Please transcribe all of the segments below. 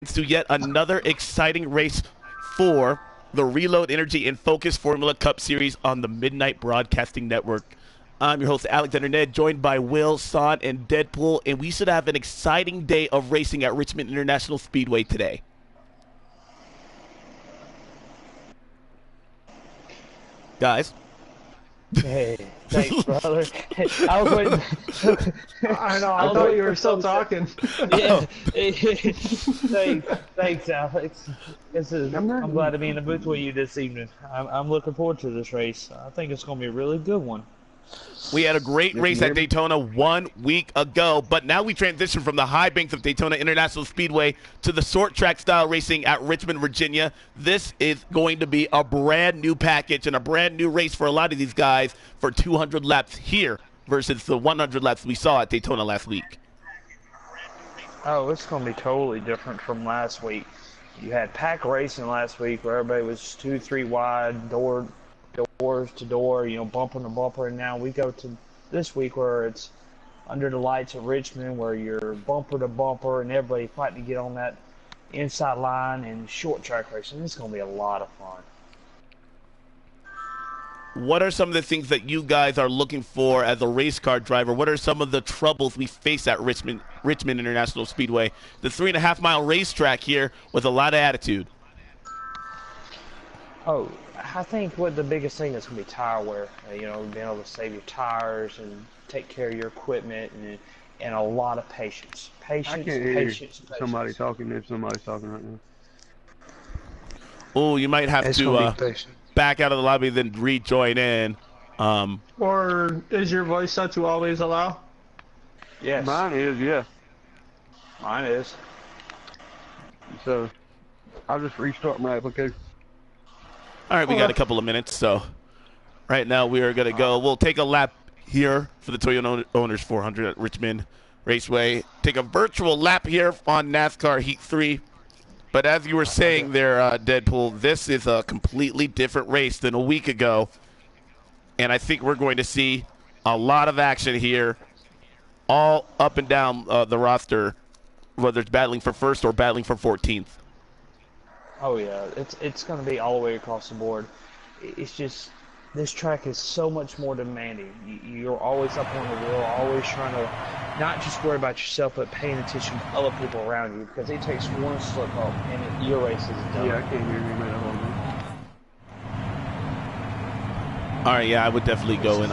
to yet another exciting race for the Reload Energy and Focus Formula Cup Series on the Midnight Broadcasting Network. I'm your host, Alexander Ned, joined by Will, Son, and Deadpool, and we should have an exciting day of racing at Richmond International Speedway today. Guys. Hey, thanks, brother. I was waiting. I know. I thought you were still talking. Yeah. Thanks, Alex. I'm glad to be in the booth with you this evening. I'm looking forward to this race. I think it's going to be a really good one. We had a great race at Daytona 1 week ago, but now we transition from the high banks of Daytona International Speedway to the short track style racing at Richmond, Virginia. This is going to be a brand new package and a brand new race for a lot of these guys for 200 laps here versus the 100 laps we saw at Daytona last week. Oh, it's going to be totally different from last week. You had pack racing last week where everybody was 2-3 wide, doors to door, bumper to bumper, and now we go to this week where it's under the lights of Richmond where you're bumper to bumper and everybody fighting to get on that inside line and short track racing. It's going to be a lot of fun. What are some of the things that you guys are looking for as a race car driver? What are some of the troubles we face at Richmond International Speedway? The 3.5-mile racetrack here with a lot of attitude. Oh, I think what the biggest thing is going to be tire wear. Being able to save your tires and take care of your equipment and a lot of patience. I can't hear somebody talking if somebody's talking right now. Oh, you might have to back out of the lobby, then rejoin in. Or is your voice set to always allow? Yes. Mine is, yeah. Mine is. So, I'll just restart my application. All right, we got a couple of minutes, so right now we are going to go. We'll take a lap here for the Toyota Owners 400 at Richmond Raceway. Take a virtual lap here on NASCAR Heat 3. But as you were saying there, Deadpool, this is a completely different race than a week ago. And I think we're going to see a lot of action here all up and down the roster, whether it's battling for first or battling for 14th. Oh yeah, it's going to be all the way across the board. It's just, this track is so much more demanding. You're always up on the wheel, always trying to not just worry about yourself, but paying attention to other people around you, because it takes one slip up and your race is done. Yeah, I can't hear you, man. All right, yeah, I would definitely go and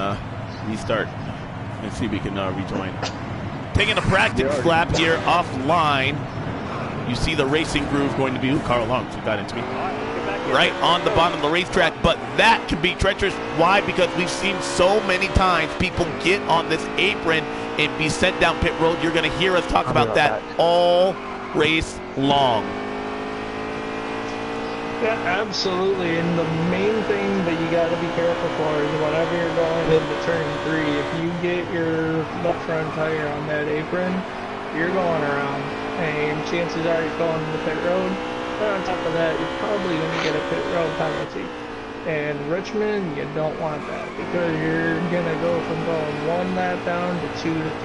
restart and see if we can rejoin. Taking a practice lap here offline. You see the racing groove going to be, Carl Long, who got into me, right on the bottom of the racetrack, but that could be treacherous. Why? Because we've seen so many times people get on this apron and be sent down pit road. You're going to hear us talk about that all race long. Yeah, absolutely. And the main thing that you got to be careful for is whenever you're going into turn 3, if you get your left front tire on that apron, you're going around. And chances are you're going to the pit road. But on top of that, you're probably going to get a pit road penalty. And Richmond, you don't want that because you're going to go from going 1 lap down to 2 to 3.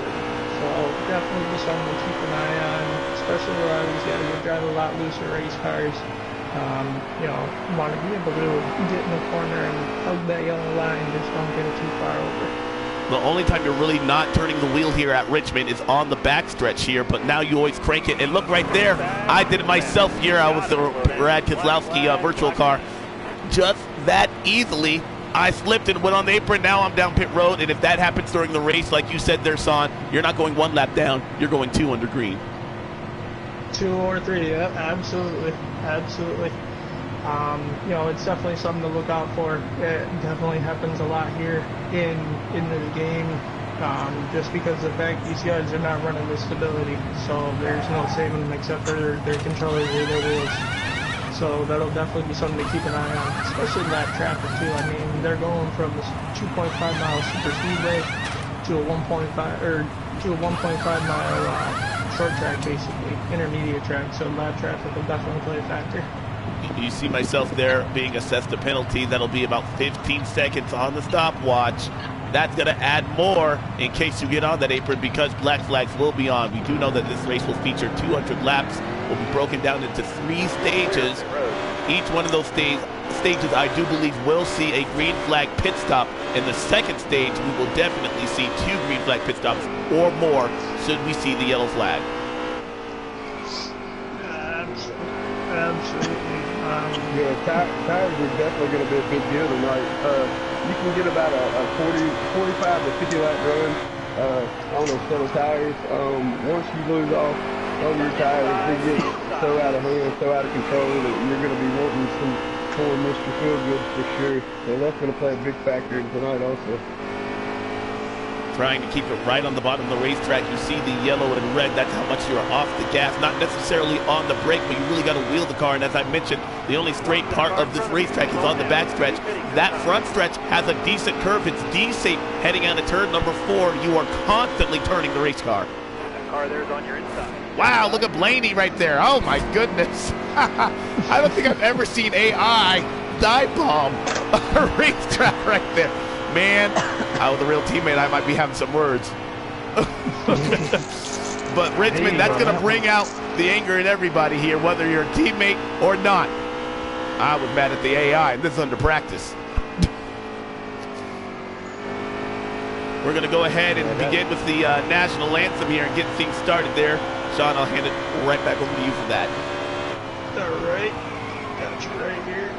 So definitely be something to keep an eye on, especially where these guys will drive a lot looser race cars. Want to be able to get in the corner and hug that yellow line, just don't get it too far over. The only time you're really not turning the wheel here at Richmond is on the backstretch here, but now you always crank it. And look right there, I did it myself here. I was the Brad Keselowski virtual car. Just that easily, I slipped and went on the apron. Now I'm down pit road, and if that happens during the race, like you said there, Son, you're not going 1 lap down, you're going 2 under green. 2 or 3, yeah, absolutely. It's definitely something to look out for. It definitely happens a lot here in the game, just because of the fact these guys are not running with stability, so there's no saving them except for their controllers or their wheels. So that'll definitely be something to keep an eye on, especially that traffic too. I mean, they're going from this 2.5 mile super speedway to a 1.5 mile short track, basically intermediate track. So that traffic will definitely play a factor. You see myself there being assessed a penalty. That'll be about 15 seconds on the stopwatch. That's going to add more in case you get on that apron because black flags will be on. We do know that this race will feature 200 laps. Will be broken down into 3 stages. Each one of those stages, I do believe, will see a green flag pit stop. In the second stage, we will definitely see 2 green flag pit stops or more should we see the yellow flag. Absolutely. Yeah, tires are definitely going to be a big deal tonight. You can get about a 45 to 50 lap run on those set of tires. Once you lose off on your tires, they get so out of hand, so out of control that you're going to be wanting some poor Mr. Feelgood for sure. So that's going to play a big factor in tonight also. Trying to keep it right on the bottom of the racetrack. You see the yellow and red. That's how much you're off the gas. Not necessarily on the brake, but you really got to wheel the car. And as I mentioned, the only straight part of this racetrack is on the back stretch. That front stretch has a decent curve. It's D-shaped heading out of turn number 4. You are constantly turning the race car. That car there is on your inside. Wow, look at Blaney right there. Oh, my goodness. I don't think I've ever seen AI dive bomb a racetrack right there. Man, with a real teammate, I might be having some words. But Richmond, that's going to bring out the anger in everybody here, whether you're a teammate or not. I was mad at the AI, and this is under practice. We're going to go ahead and begin with the national anthem here and get things started there. Sean, I'll hand it right back over to you for that. All right. Got you right here.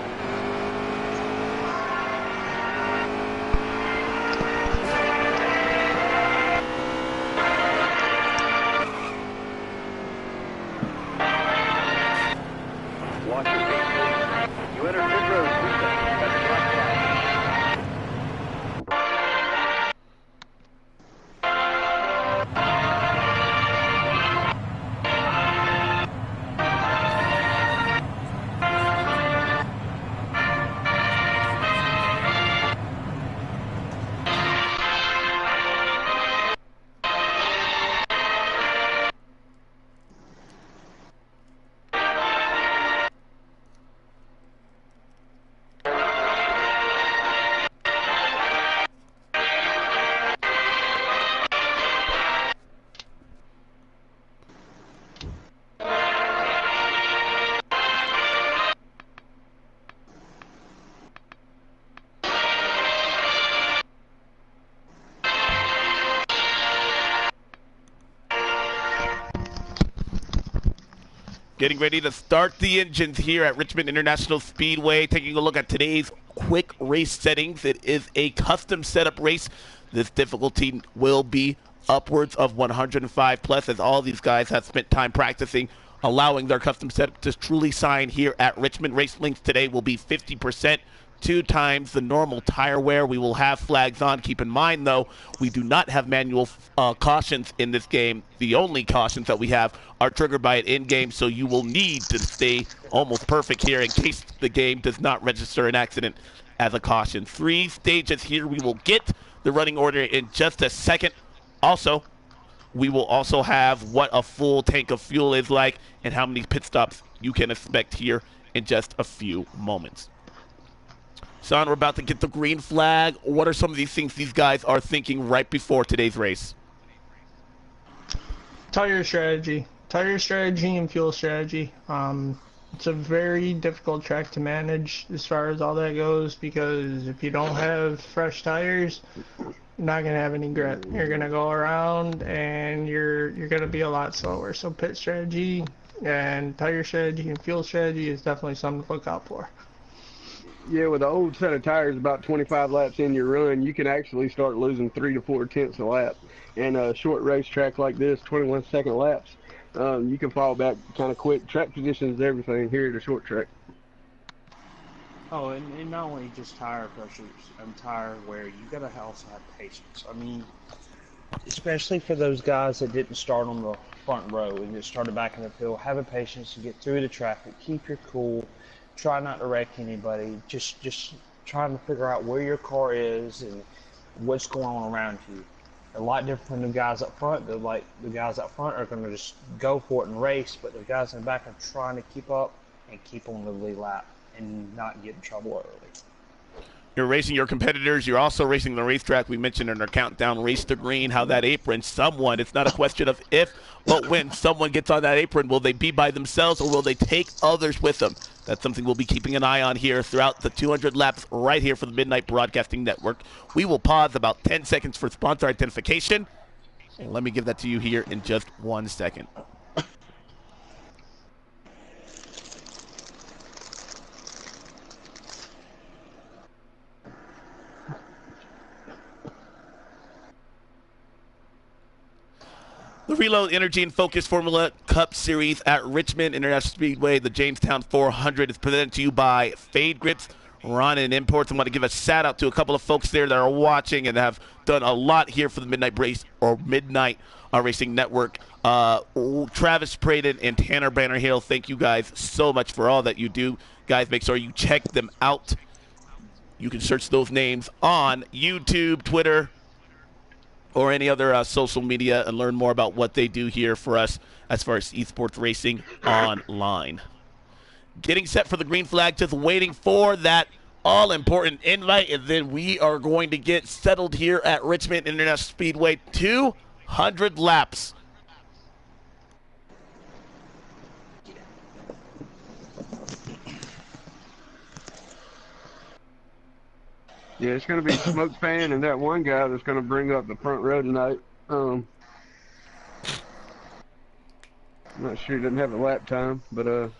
Watch your feet, please. You enter pit road. That's your black flag. Getting ready to start the engines here at Richmond International Speedway. Taking a look at today's quick race settings. It is a custom setup race. This difficulty will be upwards of 105 plus, as all these guys have spent time practicing, allowing their custom setup to truly shine here at Richmond. Race length today will be 50%. 2 times the normal tire wear. We will have flags on. Keep in mind, though, we do not have manual cautions in this game. The only cautions that we have are triggered by it in-game, so you will need to stay almost perfect here in case the game does not register an accident as a caution. 3 stages here. We will get the running order in just a second. Also, we will also have what a full tank of fuel is like and how many pit stops you can expect here in just a few moments. Sean, we're about to get the green flag. What are some of these things these guys are thinking right before today's race? Tire strategy and fuel strategy. It's a very difficult track to manage as far as all that goes, because if you don't have fresh tires, you're not going to have any grit. You're going to go around and you're going to be a lot slower. So pit strategy and tire strategy and fuel strategy is definitely something to look out for. Yeah, with an old set of tires about 25 laps in your run, you can actually start losing 3 to 4 tenths a lap. And a short racetrack like this, 21-second laps, you can fall back kind of quick. Track position is everything here at a short track. Oh, and not only just tire pressures and tire wear, you gotta also have patience. I mean, especially for those guys that didn't start on the front row and just started back in the field, have a patience to get through the traffic, keep your cool. Try not to wreck anybody. Just trying to figure out where your car is and what's going on around you. A lot different from the guys up front. The guys up front are going to just go for it and race, but the guys in the back are trying to keep up and keep on the lead lap and not get in trouble early. You're racing your competitors. You're also racing the racetrack. We mentioned in our countdown, Race to Green, how that apron, someone, it's not a question of if, but when someone gets on that apron, will they be by themselves or will they take others with them? That's something we'll be keeping an eye on here throughout the 200 laps right here for the Midnight Broadcasting Network. We will pause about 10 seconds for sponsor identification. And let me give that to you here in just 1 second. The Reload Energy and Focus Formula Cup Series at Richmond International Speedway, the Jamestown 400, is presented to you by Fade Grips, Ron and Imports. I want to give a shout out to a couple of folks there that are watching and have done a lot here for the Midnight Race or Midnight Racing Network. Travis Praden and Tanner Bannerhill, thank you guys so much for all that you do. Guys, make sure you check them out. You can search those names on YouTube, Twitter, or any other social media and learn more about what they do here for us as far as esports racing online. Getting set for the green flag, just waiting for that all-important invite, and then we are going to get settled here at Richmond International Speedway. 200 laps. Yeah, it's going to be Smoke Fan and that one guy that's going to bring up the front row tonight. I'm not sure he doesn't have a lap time, but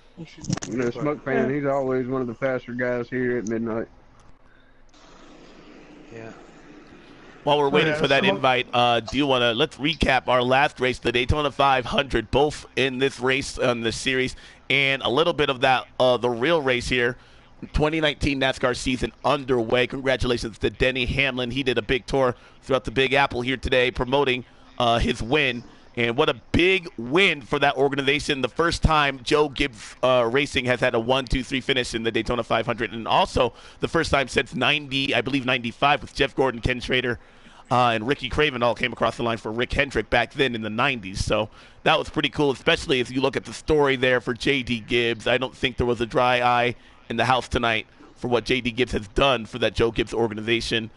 Smoke Fan, he's always one of the faster guys here at Midnight. Yeah. While we're waiting for that invite, do you want to let's recap our last race, the Daytona 500, both in this race on this series, and a little bit of that the real race here. 2019 NASCAR season underway. Congratulations to Denny Hamlin. He did a big tour throughout the Big Apple here today promoting his win. And what a big win for that organization. The first time Joe Gibbs Racing has had a 1-2-3 finish in the Daytona 500. And also the first time since 90, I believe 95, with Jeff Gordon, Ken Schrader, and Ricky Craven all came across the line for Rick Hendrick back then in the 90s. So that was pretty cool, especially if you look at the story there for J.D. Gibbs. I don't think there was a dry eye in the house tonight for what J.D. Gibbs has done for that Joe Gibbs organization.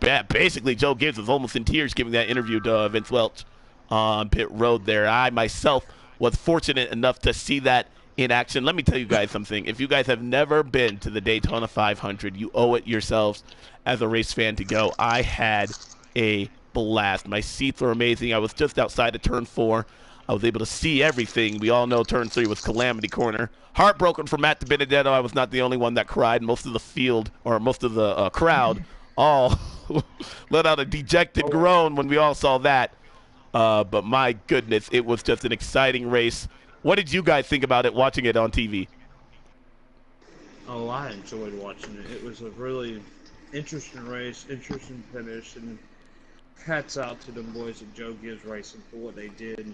Basically, Joe Gibbs was almost in tears giving that interview to Vince Welch on pit road there. I myself was fortunate enough to see that in action. Let me tell you guys something. If you guys have never been to the Daytona 500, you owe it yourselves as a race fan to go. I had a blast. My seats were amazing. I was just outside of turn 4. I was able to see everything. We all know turn 3 was Calamity Corner. Heartbroken for Matt DiBenedetto. I was not the only one that cried. Most of the field, or most of the crowd, all let out a dejected groan when we all saw that. But my goodness, it was just an exciting race. What did you guys think about it, watching it on TV? Oh, I enjoyed watching it. It was a really interesting race, interesting finish, and hats out to them boys at Joe Gibbs Racing for what they did.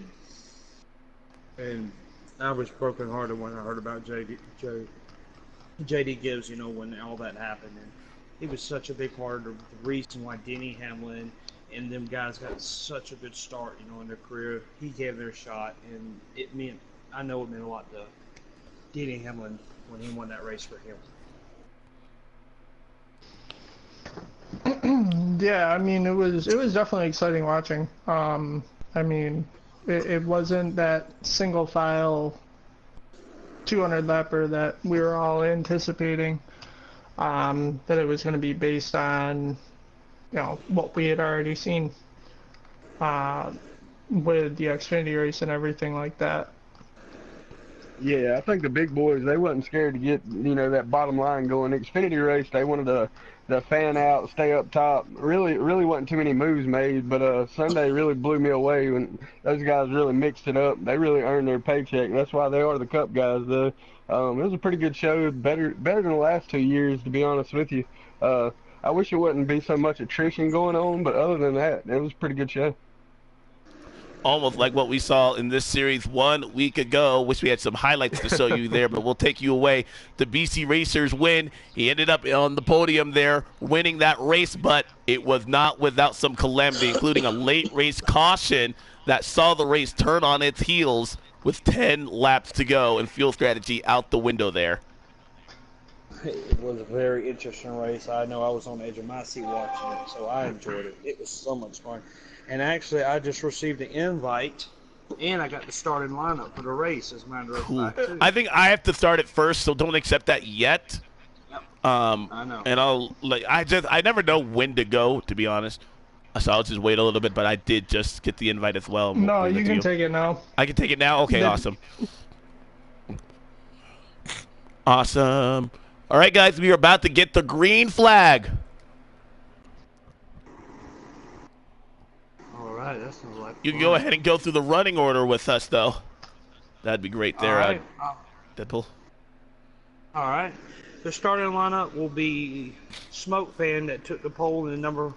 And I was brokenhearted when I heard about J.D. Gibbs, when all that happened. And he was such a big part of the reason why Denny Hamlin and them guys got such a good start, in their career. He gave their shot, and I know it meant a lot to Denny Hamlin when he won that race for him. Yeah, it was definitely exciting watching. It wasn't that single file 200 lapper that we were all anticipating. That it was going to be based on, what we had already seen with the Xfinity race and everything like that. Yeah, I think the big boys, they wasn't scared to get, that bottom line going. Xfinity race, they wanted the fan out, stay up top. Really wasn't too many moves made, but Sunday really blew me away when those guys really mixed it up. They really earned their paycheck. That's why they are the Cup guys, though. It was a pretty good show, better than the last 2 years, to be honest with you. I wish it wouldn't be so much attrition going on, but other than that, it was a pretty good show. Almost like what we saw in this series 1 week ago. Wish we had some highlights to show you there, but we'll take you away. The BC Racers win. He ended up on the podium there winning that race, but it was not without some calamity, including a late race caution that saw the race turn on its heels with 10 laps to go and fuel strategy out the window there. It was a very interesting race. I know I was on the edge of my seat watching it, so I enjoyed it. It was so much fun. And actually, I just received an invite, and I got the starting lineup for the race, as a matter of fact, too. I think I have to start it first, so don't accept that yet. Yep. I know. And I never know when to go, to be honest. So I'll just wait a little bit, but I did just get the invite as well. No, you can take it now. I can take it now? Okay, awesome. Awesome. All right, guys, we are about to get the green flag. All right, that sounds like You can go ahead and go through the running order with us, though. That'd be great there, all right. Deadpool. All right. The starting lineup will be Smoke Fan that took the pole in the number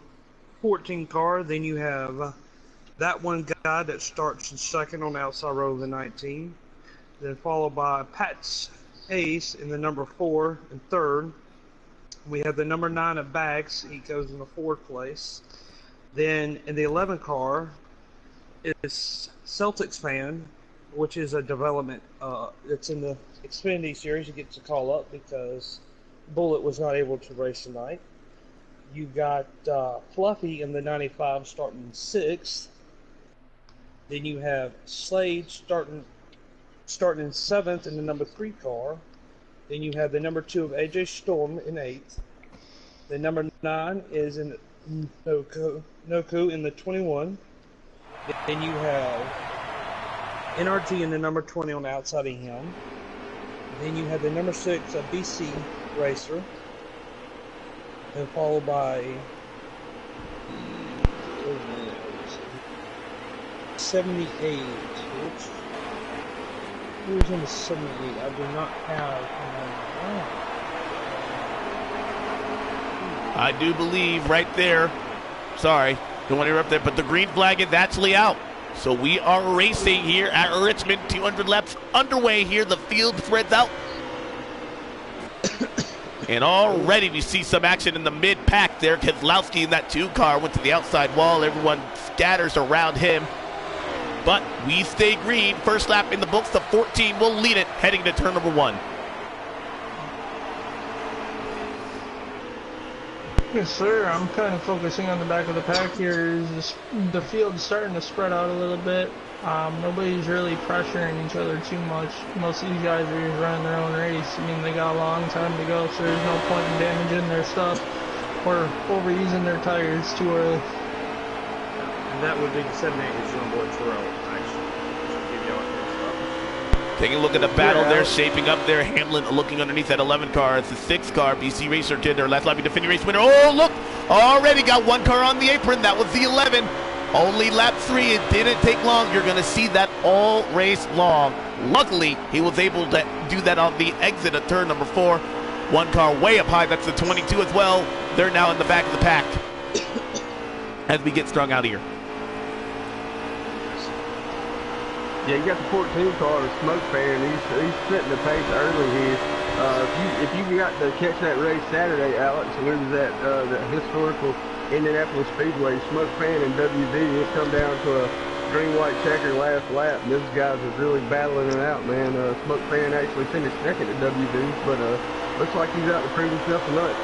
14 car. Then you have that one guy that starts in second on the outside row of the 19. Then followed by Pat's Ace in the number 4 and third. We have the number 9 of Bags. He goes in the fourth place. Then in the 11 car is Celtics Fan, which is a development. It's in the Xfinity Series. He gets a call up because Bullet was not able to race tonight. You got Fluffy in the 95 starting 6th. Then you have Slade starting in 7th in the number 3 car. Then you have the number 2 of AJ Storm in 8th. The number 9 is in Noku in the 21. Then you have NRT in the number 20 on the outside of him. Then you have the number 6 of BC Racer. And followed by 78. Who's in the 78? I do not have. I do believe right there. Sorry, don't want to interrupt there, but the green flag is actually out. So we are racing here at Richmond. 200 laps underway here. The field spreads out. And already we see some action in the mid-pack there. Kozlowski in that 2 car went to the outside wall. Everyone scatters around him. But we stay green. First lap in the books. The 14 will lead it heading to turn number 1. Yes, sir. I'm kind of focusing on the back of the pack here. The field's starting to spread out a little bit. Nobody's really pressuring each other too much. Most of these guys are just running their own race. I mean, they got a long time to go, so there's no point in damaging their stuff or overusing their tires too early. And that would be the 78 is your boy Terrell, actually. Taking a look at the battle there, shaping up there. Hamlin looking underneath that 11 car. It's the 6 car. BC Racer did their last lap, defending race winner. Oh, look! Already got 1 car on the apron. That was the 11. Only lap 3. It didn't take long. You're going to see that all race long. Luckily, he was able to do that on the exit of turn number 4. 1 car way up high. That's the 22 as well. They're now in the back of the pack as we get strung out here. Yeah, you got the 14 car, the Smoke Fan. He's setting the pace early here. If you got to catch that race Saturday, Alex, and it was at the historical Indianapolis Speedway, Smoke Fan and WD, it come down to a green-white checker last lap, and those guys are really battling it out, man. Smoke Fan actually finished second at WD, but looks like he's out to prove himself tonight.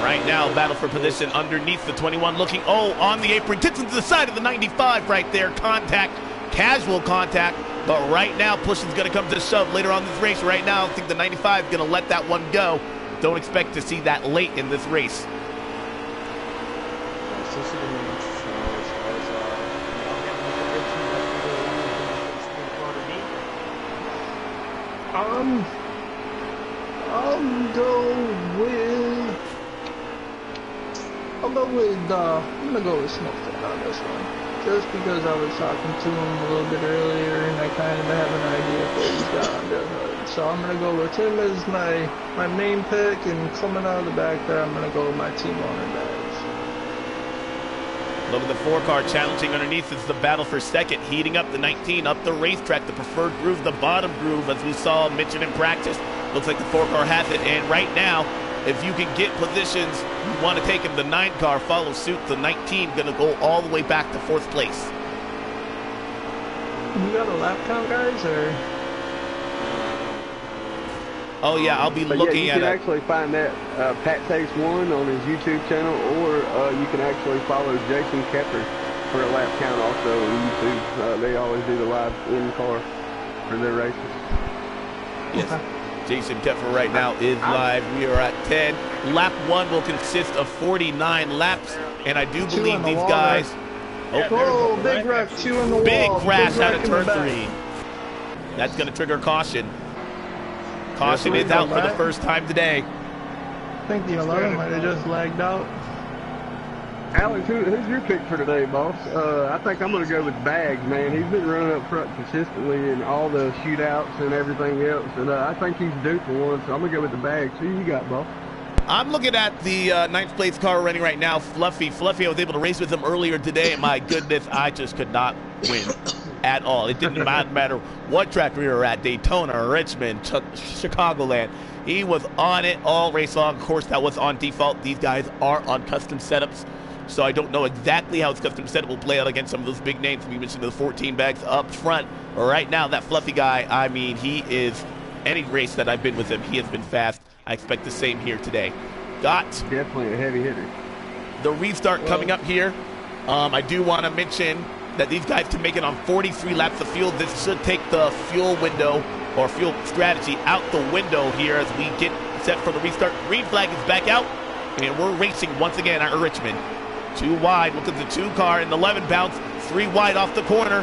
Right now, battle for position underneath the 21, looking, on the apron, gets into the side of the 95 right there. Contact, casual contact, but right now, push is going to come to shove later on this race. Right now, I think the 95 is going to let that one go. Don't expect to see that late in this race. I'm gonna go with Smoke Fan on this one. Just because I was talking to him a little bit earlier and I kind of have an idea of what he's got under the hood. So I'm gonna go with him as my main pick, and coming out of the back there, I'm gonna go with my team owner Bags. Look at the 4 car challenging underneath. It's the battle for second, heating up the 19 up the racetrack, the preferred groove, the bottom groove, as we saw mentioned in practice. Looks like the 4 car has it, and right now, if you can get positions, you want to take him. The 9 car follows suit. The 19 going to go all the way back to 4th place. You got a lap count, guys, or? Oh, yeah, I'll be But looking you at can it. actually find that Pat Takes One on his YouTube channel, or you can actually follow Jason Kepper for a lap count also on YouTube. They always do the live in-car for their races. Yes. Jason Kepfer right now is live. We are at 10. Lap 1 will consist of 49 laps, and I do believe these guys. Oh, big wreck, 2 in the wall. Big crash out wreck of in the turn back. 3. That's going to trigger caution. Caution is out for the first time today. I think the 11 might have just lagged out. Alex, who's your pick for today, boss? I think I'm going to go with Bags, man. He's been running up front consistently in all the shootouts and everything else, and I think he's due for one, so I'm going to go with the Bags. Who you got, boss? I'm looking at the 9th place car running right now, Fluffy. Fluffy, I was able to race with him earlier today, and my goodness, I just could not win at all. It didn't matter what track we were at, Daytona, Richmond, Chicagoland. He was on it all race long. Of course, that was on default. These guys are on custom setups, so I don't know exactly how his custom setup will play out against some of those big names. We mentioned the 14 bags up front. Right now, that Fluffy guy, I mean, he is, any race that I've been with him, he has been fast. I expect the same here today. Got definitely a heavy hitter. The restart coming up here. I do want to mention that these guys can make it on 43 laps of fuel. This should take the fuel window or fuel strategy out the window here as we get set for the restart. Green flag is back out, and we're racing once again at Richmond. 2 wide. Look at the 2 car in the 11 bounce. 3 wide off the corner.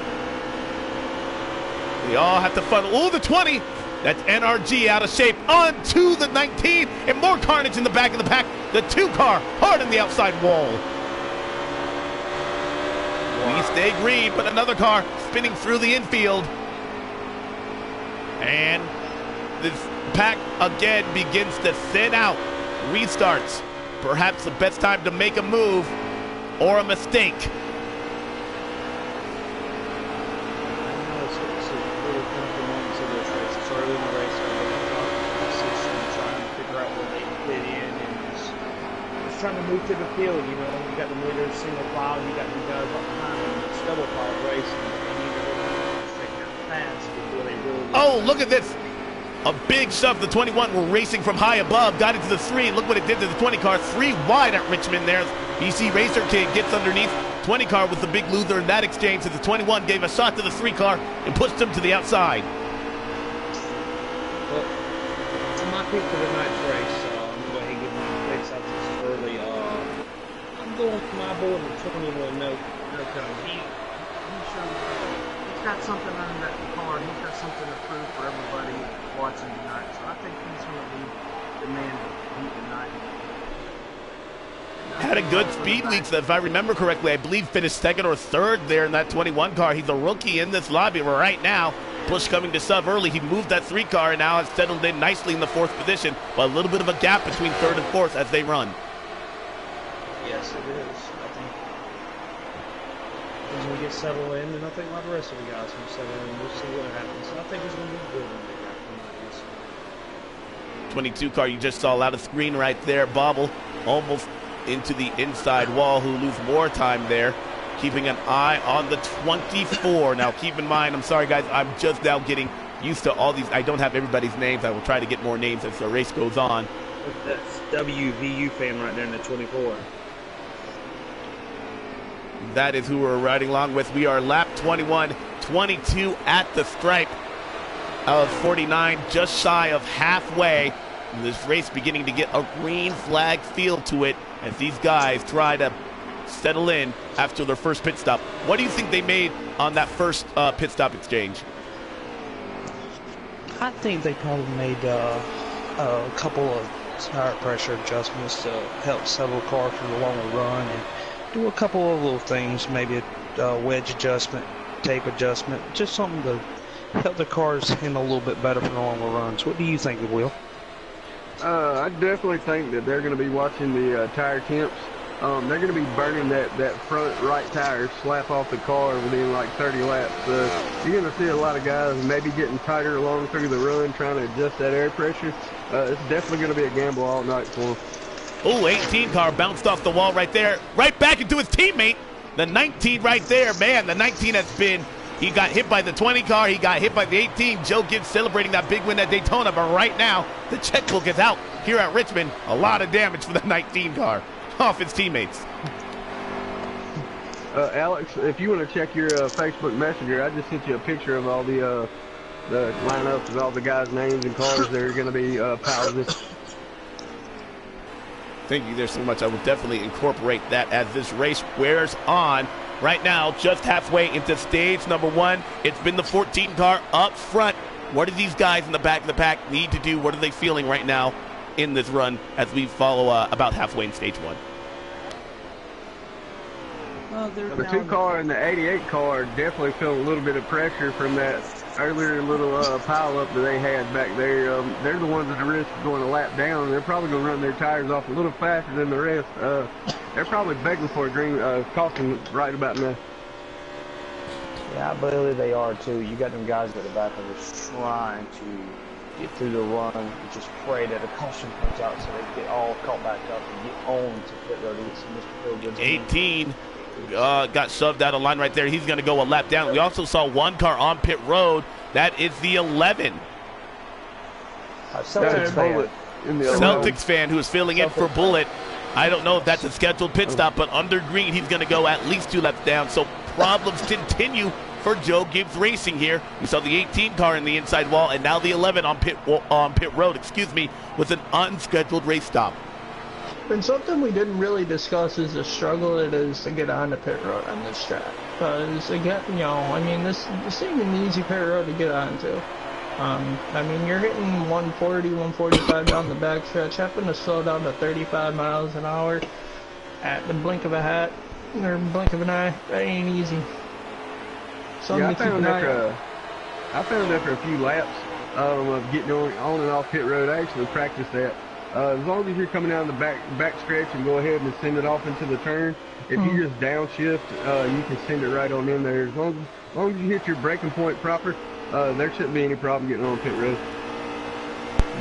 They all have to funnel. Oh, the 20. That's NRG out of shape onto the 19, and more carnage in the back of the pack. The 2 car hard on the outside wall. We stay green, but another car spinning through the infield. And this pack again begins to thin out. Restarts. Perhaps the best time to make a move or a mistake. Trying to move to the field, you know, you got the leaders single file, you got the guys up behind them, it's double file racing, and you know, straighten out fast before they really. Oh, look at this! A big shove. The 21 were racing from high above, got into the 3. Look what it did to the 20 car. 3 wide at Richmond there. BC Racer King gets underneath. 20 car was the big loser in that exchange, as the 21 gave a shot to the 3 car and pushed him to the outside. Well, for my pick for the night's race, I'm going to go ahead and get my picks out this early. I'm going with my boy in the 21 no code. He's got something under that car. He's got something to prove for everybody watching tonight. So I think he's going to be the man to beat tonight. Had a good speed week, if I remember correctly. I believe finished 2nd or 3rd there in that 21 car. He's a rookie in this lobby right now. Bush coming to sub early. He moved that 3 car and now has settled in nicely in the 4th position, but a little bit of a gap between 3rd and 4th as they run. Yes, it is. I think he's going to get settled in, and I think a lot of the rest of the guys will settle in. We'll see what happens. I think he's going to be good when they got tonight. 22 car you just saw out of screen right there. Bobble almost into the inside wall, who lose more time there. Keeping an eye on the 24. Now keep in mind, I'm sorry guys, I'm just now getting used to all these. I don't have everybody's names. I will try to get more names as the race goes on. That's WVU fan right there in the 24. That is who we're riding along with. We are lap 21, 22 at the stripe of 49, just shy of halfway. And this race beginning to get a green flag feel to it as these guys try to settle in after their first pit stop. What do you think they made on that first pit stop exchange? I think they probably made a couple of tire pressure adjustments to help settle the car for the longer run, and do a couple of little things, maybe a wedge adjustment, tape adjustment, just something to help the cars handle a little bit better for the longer runs. What do you think, Will? I definitely think that they're going to be watching the tire temps. They're going to be burning that front right tire slap off the car within like 30 laps. You're going to see a lot of guys maybe getting tighter along through the run, trying to adjust that air pressure. It's definitely going to be a gamble all night for them. Oh, 18 car bounced off the wall right there, right back into his teammate. The 19 right there, man, the 19 has been He got hit by the 20 car. He got hit by the 18. Joe Gibbs celebrating that big win at Daytona. But right now, the checkbook is out here at Richmond. A lot of damage for the 19 car off his teammates. Alex, if you want to check your Facebook Messenger, I just sent you a picture of all the lineups of all the guys' names and cars that are going to be pals. Thank you there so much. I will definitely incorporate that as this race wears on. Right now, just halfway into stage number 1. It's been the 14 car up front. What do these guys in the back of the pack need to do? What are they feeling right now in this run as we follow about halfway in stage 1? Well, the 2 car and the 88 car definitely feel a little bit of pressure from that earlier little pile up that they had back there. They're the ones that are risk going a lap down. They're probably going to run their tires off a little faster than the rest. They're probably begging for a green caution right about now. Yeah, I believe they are too. You got them guys at the back that are just trying to get through the run and just pray that a caution comes out so they get all caught back up and get on to pit road to get some Mr. Fieldgood's 18 got shoved out of line right there. He's going to go a lap down. We also saw 1 car on pit road. That is the 11. Celtics fan who is filling in for Bullet. I don't know if that's a scheduled pit stop, but under green, he's going to go at least 2 laps down. So problems continue for Joe Gibbs Racing here. We saw the 18 car in the inside wall, and now the 11 on pit road, with an unscheduled race stop. And something we didn't really discuss is the struggle it is to get onto pit road on this track. Because, again, this ain't an easy pit road to get onto. You're hitting 140, 145 down the backstretch, having to slow down to 35 miles an hour at the blink of a hat, or blink of an eye. That ain't easy. Yeah, I found after a few laps of getting on and off pit road, I actually practiced that. As long as you're coming down the back stretch and go ahead and send it off into the turn, if you just downshift, you can send it right on in there. As long as you hit your braking point proper, there shouldn't be any problem getting on pit road.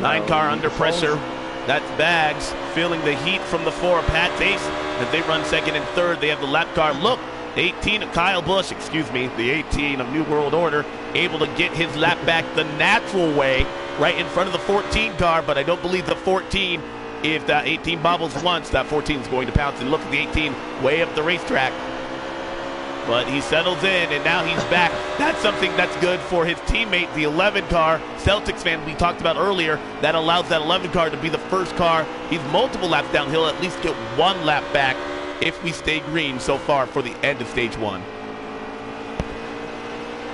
9 car under pressure. That's Bags feeling the heat from the 4 of Pat Ace as they run second and third. They have the lap car. Look, the 18 of Kyle Busch, the 18 of New World Order, able to get his lap back the natural way right in front of the 14 car, but I don't believe the 14, if that 18 bobbles once, that 14 is going to pounce. And look at the 18 way up the racetrack. But he settles in, and now he's back. That's something that's good for his teammate, the 11 car. Celtics fan we talked about earlier, that allows that 11 car to be the first car. He's multiple laps down. He'll at least get 1 lap back if we stay green so far for the end of stage 1.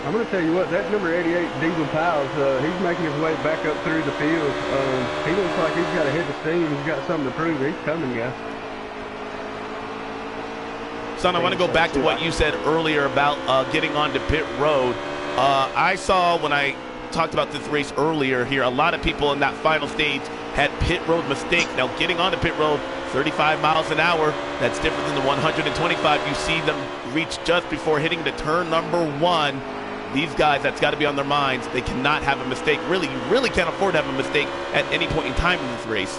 I'm going to tell you what, that number 88, Diesel Piles, he's making his way back up through the field. He looks like he's got a head of steam. He's got something to prove. He's coming, guys. Son, I want to go back to what you said earlier about getting onto pit road. I saw when I talked about this race earlier here, a lot of people in that final stage had pit road mistakes. Now, getting onto pit road, 35 miles an hour, that's different than the 125 you see them reach just before hitting the turn number 1. These guys, that's got to be on their minds. They cannot have a mistake. Really, you really can't afford to have a mistake at any point in time in this race.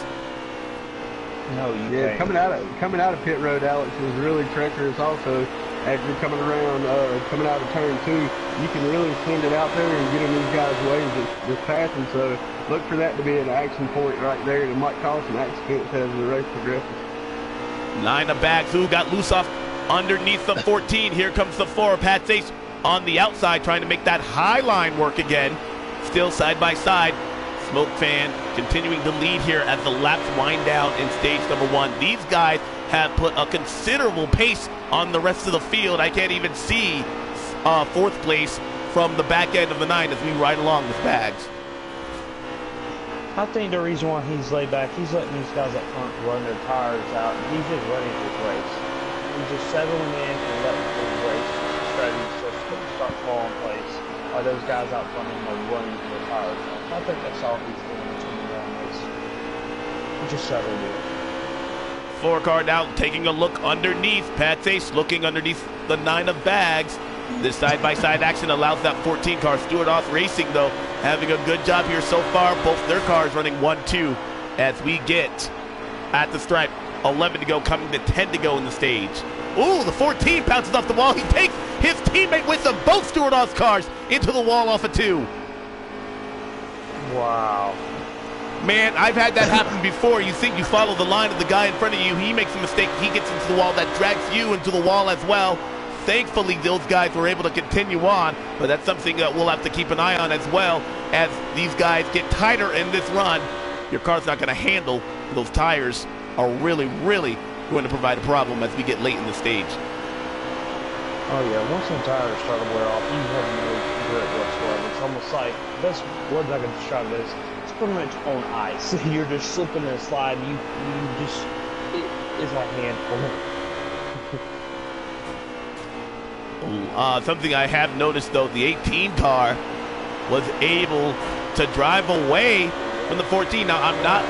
No, you can't. Coming out of pit road, Alex, is really treacherous also. As you're coming around, coming out of turn 2, you can really send it out there and get in these guys' ways that's passing. So look for that to be an action point right there that might cause some accidents as the race progresses. 9 of Bags, who got loose off underneath the 14. Here comes the 4 of Pat Ace on the outside, trying to make that high line work again. Still side by side. Smoke Fan continuing to lead here as the laps wind down in stage number 1. These guys have put a considerable pace on the rest of the field. I can't even see 4th place from the back end of the 9 as we ride along with Bags. I think the reason why he's laid back, he's letting these guys up front run their tires out, and he's just running his race. He's just settling in and letting his race strategy start falling in place. Those guys out front are running their tires out. I think that's all he's doing between the race. He just settled in. 4 car now taking a look underneath. Pat Ace looking underneath the 9 of Bags. This side-by-side action allows that 14 car. Stewart Off Racing, though, having a good job here so far. Both their cars running 1-2 as we get at the stripe. 11 to go, coming to 10 to go in the stage. Ooh, the 14 bounces off the wall. He takes his teammate with him. Both Stewart-Haas cars into the wall off of 2. Wow. Man, I've had that happen before. You think you follow the line of the guy in front of you. He makes a mistake. He gets into the wall. That drags you into the wall as well. Thankfully, those guys were able to continue on, but that's something that we'll have to keep an eye on as well as these guys get tighter in this run. Your car's not going to handle. Those tires are really, really going to provide a problem as we get late in the stage. Oh yeah, once the tires start to wear off, you have no grip whatsoever. It's almost like, best word I can describe it is, it's pretty much on ice. You're just slipping and sliding. You just, it's a handful. Something I have noticed though, the 18 car was able to drive away from the 14. Now I'm not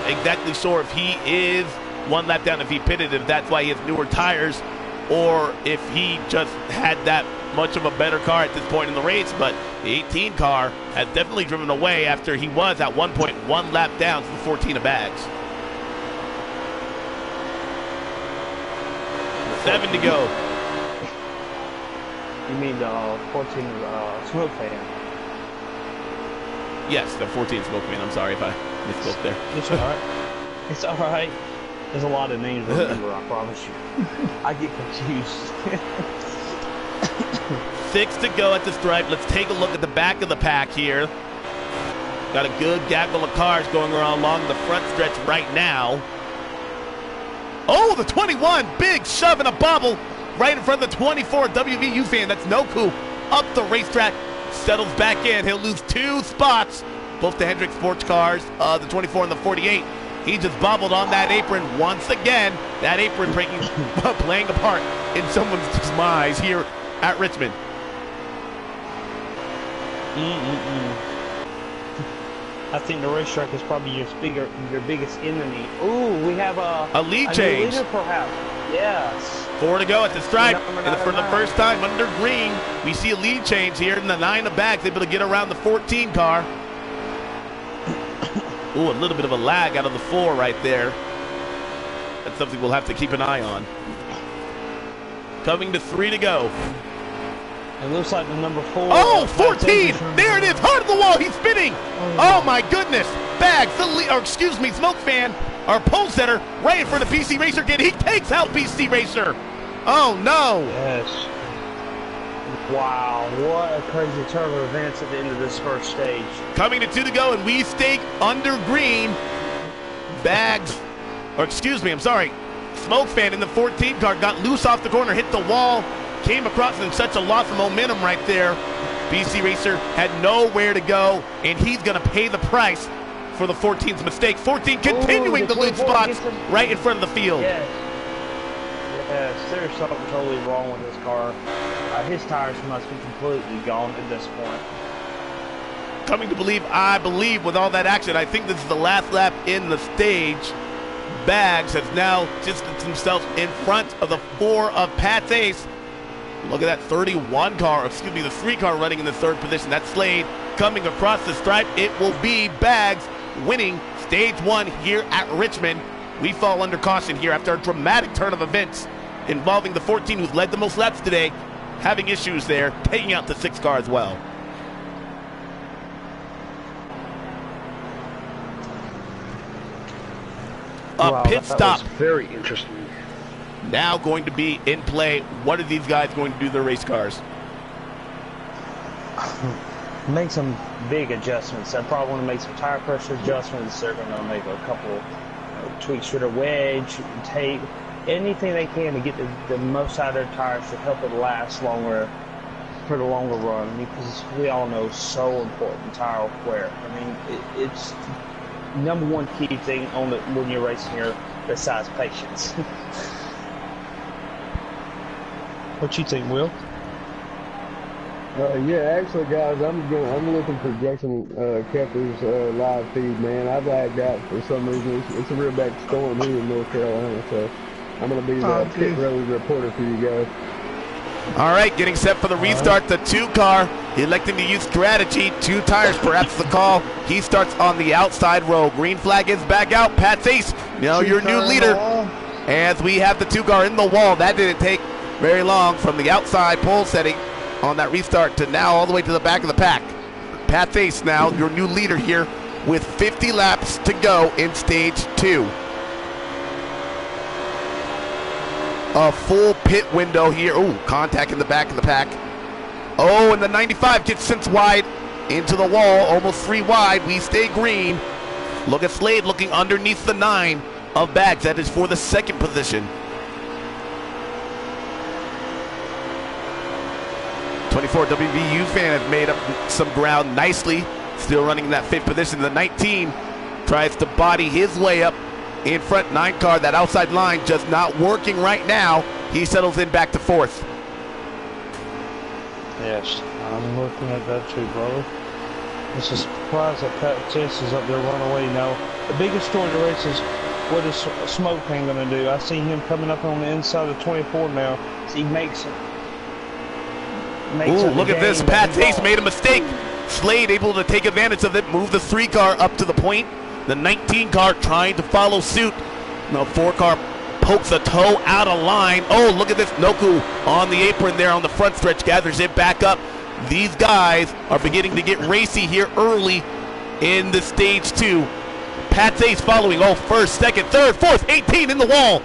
exactly sure if he is one lap down, if he pitted, if that's why he has newer tires, or if he just had that much of a better car at this point in the race. But the 18 car has definitely driven away after he was at one point 1 lap down to the 14 of bags. 7 to go. You mean the 14 smoke fan? Yes, the 14 smoke fan. I'm sorry if I misspoke there. It's alright. It's alright. There's a lot of names to remember, I promise you. I get confused. 6 to go at the stripe. Let's take a look at the back of the pack here. Got a good gaggle of cars going around along the front stretch right now. Oh, the 21, big shove and a bobble right in front of the 24 WVU fan. That's Noku up the racetrack, settles back in. He'll lose 2 spots, both the Hendrick sports cars, the 24 and the 48. He just bobbled on that apron once again. That apron playing a part in someone's demise here at Richmond. I think the racetrack is probably your biggest enemy. Ooh, we have a lead change. Leader, perhaps. Yes. 4 to go at the stripe. And for the first time under green, we see a lead change here in the 9 of bags, able to get around the 14 car. Ooh, a little bit of a lag out of the 4 right there. That's something we'll have to keep an eye on. Coming to 3 to go. It looks like the number 4. Oh, 14! There it is, hard to the wall, he's spinning! Oh my goodness! Bags, Smoke Fan, our pole setter, right in front of BC Racer again. He takes out BC Racer! Oh no! Yes. Wow, what a crazy turn of events at the end of this first stage. Coming to 2 to go, and we stay under green. Smoke Fan in the 14 car got loose off the corner, hit the wall, came across in such a loss of momentum right there. BC Racer had nowhere to go, and he's going to pay the price for the 14's mistake. 14 continuing to lose spots right in front of the field. Yes. Yes, there's something totally wrong with this car. His tires must be completely gone at this point. Coming to believe, I believe with all that action, I think this is the last lap in the stage. Bags has now distanced himself in front of the 4 of Pat's Ace. Look at that 31 car, the 3 car running in the 3rd position. That's Slade coming across the stripe. It will be Bags winning stage 1 here at Richmond. We fall under caution here after a dramatic turn of events involving the 14 who's led the most laps today, having issues there, taking out the 6 car as well. Wow, pit stop. Very interesting. Now going to be in play. What are these guys going to do to their race cars? Make some big adjustments. They're probably going to make some tire pressure adjustments. They're going to make a couple tweaks for the wedge, tape, anything they can to get the most out of their tires to help it last longer for the longer run, because we all know so important tire wear. I mean, it's number one key thing on when you're racing here besides patience. What you think, Will? Yeah, actually, guys, I'm looking for Jackson Kepler's live feed, man. I lagged out for some reason. It's a real bad storm here in North Carolina, so I'm going to be the pit road reporter for you guys. All right, getting set for the restart. The 2 car electing to use strategy. 2 tires, perhaps the call. He starts on the outside row. Green flag is back out. Pat's Ace, now your new leader. as we have the 2-car in the wall. That didn't take very long from the outside pole setting on that restart to now all the way to the back of the pack. Pat Face now, your new leader here, with 50 laps to go in stage 2. A full pit window here. Ooh, contact in the back of the pack. Oh, and the 95 gets sent wide into the wall, almost 3 wide. We stay green. Look at Slade looking underneath the 9 of Bags. That is for the 2nd position. 24 WVU fan have made up some ground nicely. Still running in that 5th position. The 19 tries to body his way up in front. 9 car, that outside line just not working right now. He settles in back to 4th. Yes, I'm looking at that too, brother. It's a surprise that Pat Chase is up there running away now. The biggest story of the race is what is Smoke Man going to do? I see him coming up on the inside of 24 now. So he makes it. Ooh, look at this. Pat Chase made a mistake. Slade able to take advantage of it, move the 3 car up to the point. The 19 car trying to follow suit. The 4 car pokes a toe out of line. Oh, look at this. Noku on the apron there on the front stretch, gathers it back up. These guys are beginning to get racy here early in the stage 2. Pat Ace following. Oh, 1st, 2nd, 3rd, 4th, 18 in the wall.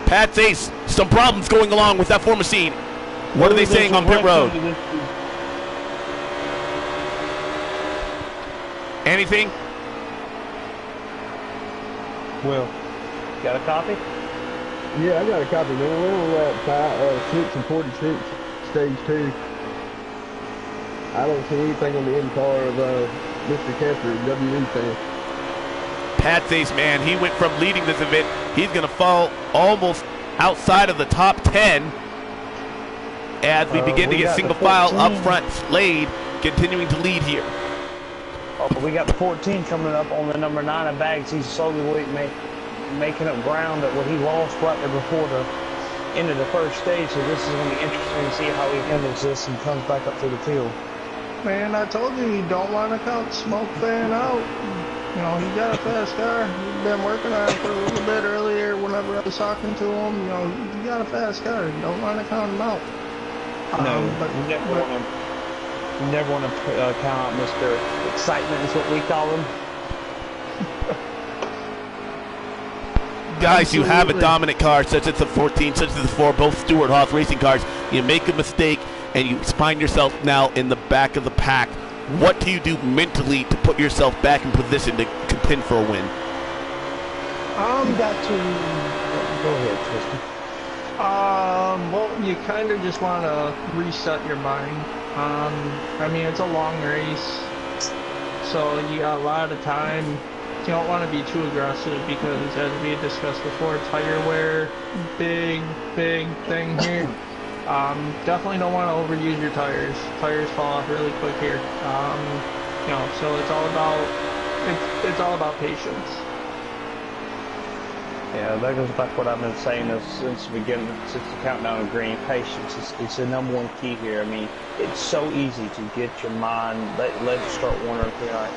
Pat Ace, some problems going along with that 4 machine. What are they saying on pit road? Anything? Will, got a copy? Yeah, I got a copy. We're on lap 6 and 46, stage 2. I don't see anything on the end car of Mr. Kessler, WE fan. Pat Ace, man, he went from leading this event. He's going to fall almost outside of the top 10 as we begin to get single file up front. Slade continuing to lead here. Oh, but we got the 14 coming up on the number 9 of Bags. He's slowly making up ground at what he lost right there before the end of the 1st stage. So this is going to be interesting to see how he handles this and comes back up through the field. Man, I told you don't want to count Smoke Fan out. You know, he got a fast car. He's been working on it for a little bit earlier whenever I was talking to him. You know, he got a fast car. You don't want to count him out. No, but you never want to count out Mr. Excitement is what we call him. Guys, you have a dominant car, such as the 14, such as the 4, both Stewart Haas racing cars. You make a mistake, and you find yourself now in the back of the pack. What do you do mentally to put yourself back in position to contend for a win? You got to go ahead, Tristan. Well, you kind of just want to reset your mind. I mean, it's a long race, so you got a lot of time. You don't want to be too aggressive because, as we discussed before, tire wear, big thing here. Definitely don't want to overuse your tires. Tires fall off really quick here. You know, so it's all about patience. Yeah, that goes back to what I've been saying since the beginning, since the countdown of green. Patience is the number 1 key here. I mean, it's so easy to get your mind, let it start wandering through, like,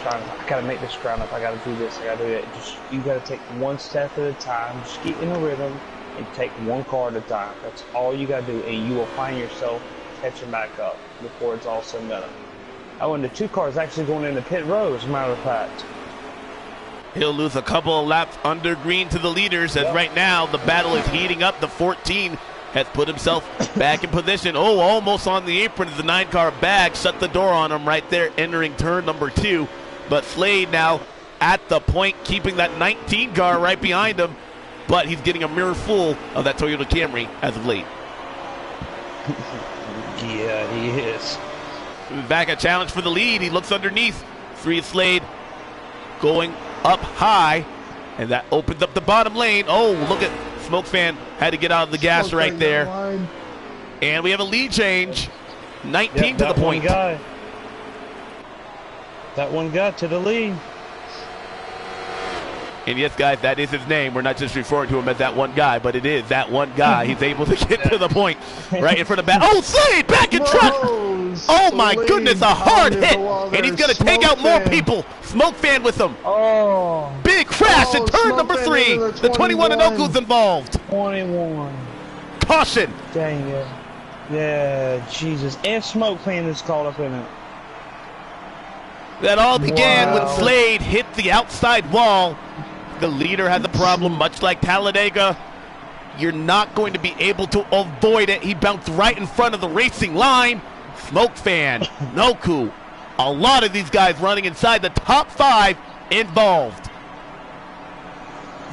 I gotta make this ground up, I gotta do this, I gotta do that. Just, you gotta take 1 step at a time, just get in a rhythm, and take 1 car at a time. That's all you gotta do, and you will find yourself catching back up before it's all said and done. Oh, and the 2 cars actually going into pit road, as a matter of fact. He'll lose a couple of laps under green to the leaders, as right now the battle is heating up. The 14 has put himself back in position. Oh, almost on the apron of the 9 car Bag. Shut the door on him right there, entering turn number 2. But Slade now at the point, keeping that 19 car right behind him. But he's getting a mirror full of that Toyota Camry as of late. Yeah, he is. Back a challenge for the lead. He looks underneath. 3 of Slade going up high, and that opens up the bottom lane. Oh, look at Smoke Fan had to get out of the gas right there. And we have a lead change. 19 to the point. That one guy to the lead. And yes, guys, that is his name. We're not just referring to him as that one guy, but it is that one guy. He's able to get to the point right in front of back. Oh, Slade back in front. Oh, my goodness, a hard hit. And he's going to take out more people. Smoke Fan with him. Oh. Big crash in turn number 3. The 21 Inoku's involved. 21. Caution. Dang it. Yeah, Jesus. And Smoke Fan is caught up in it. That all began when Wow. Slade hit the outside wall. The leader has a problem, much like Talladega. You're not going to be able to avoid it. He bounced right in front of the racing line. Smoke Fan, Noku, a lot of these guys running inside the top 5 involved.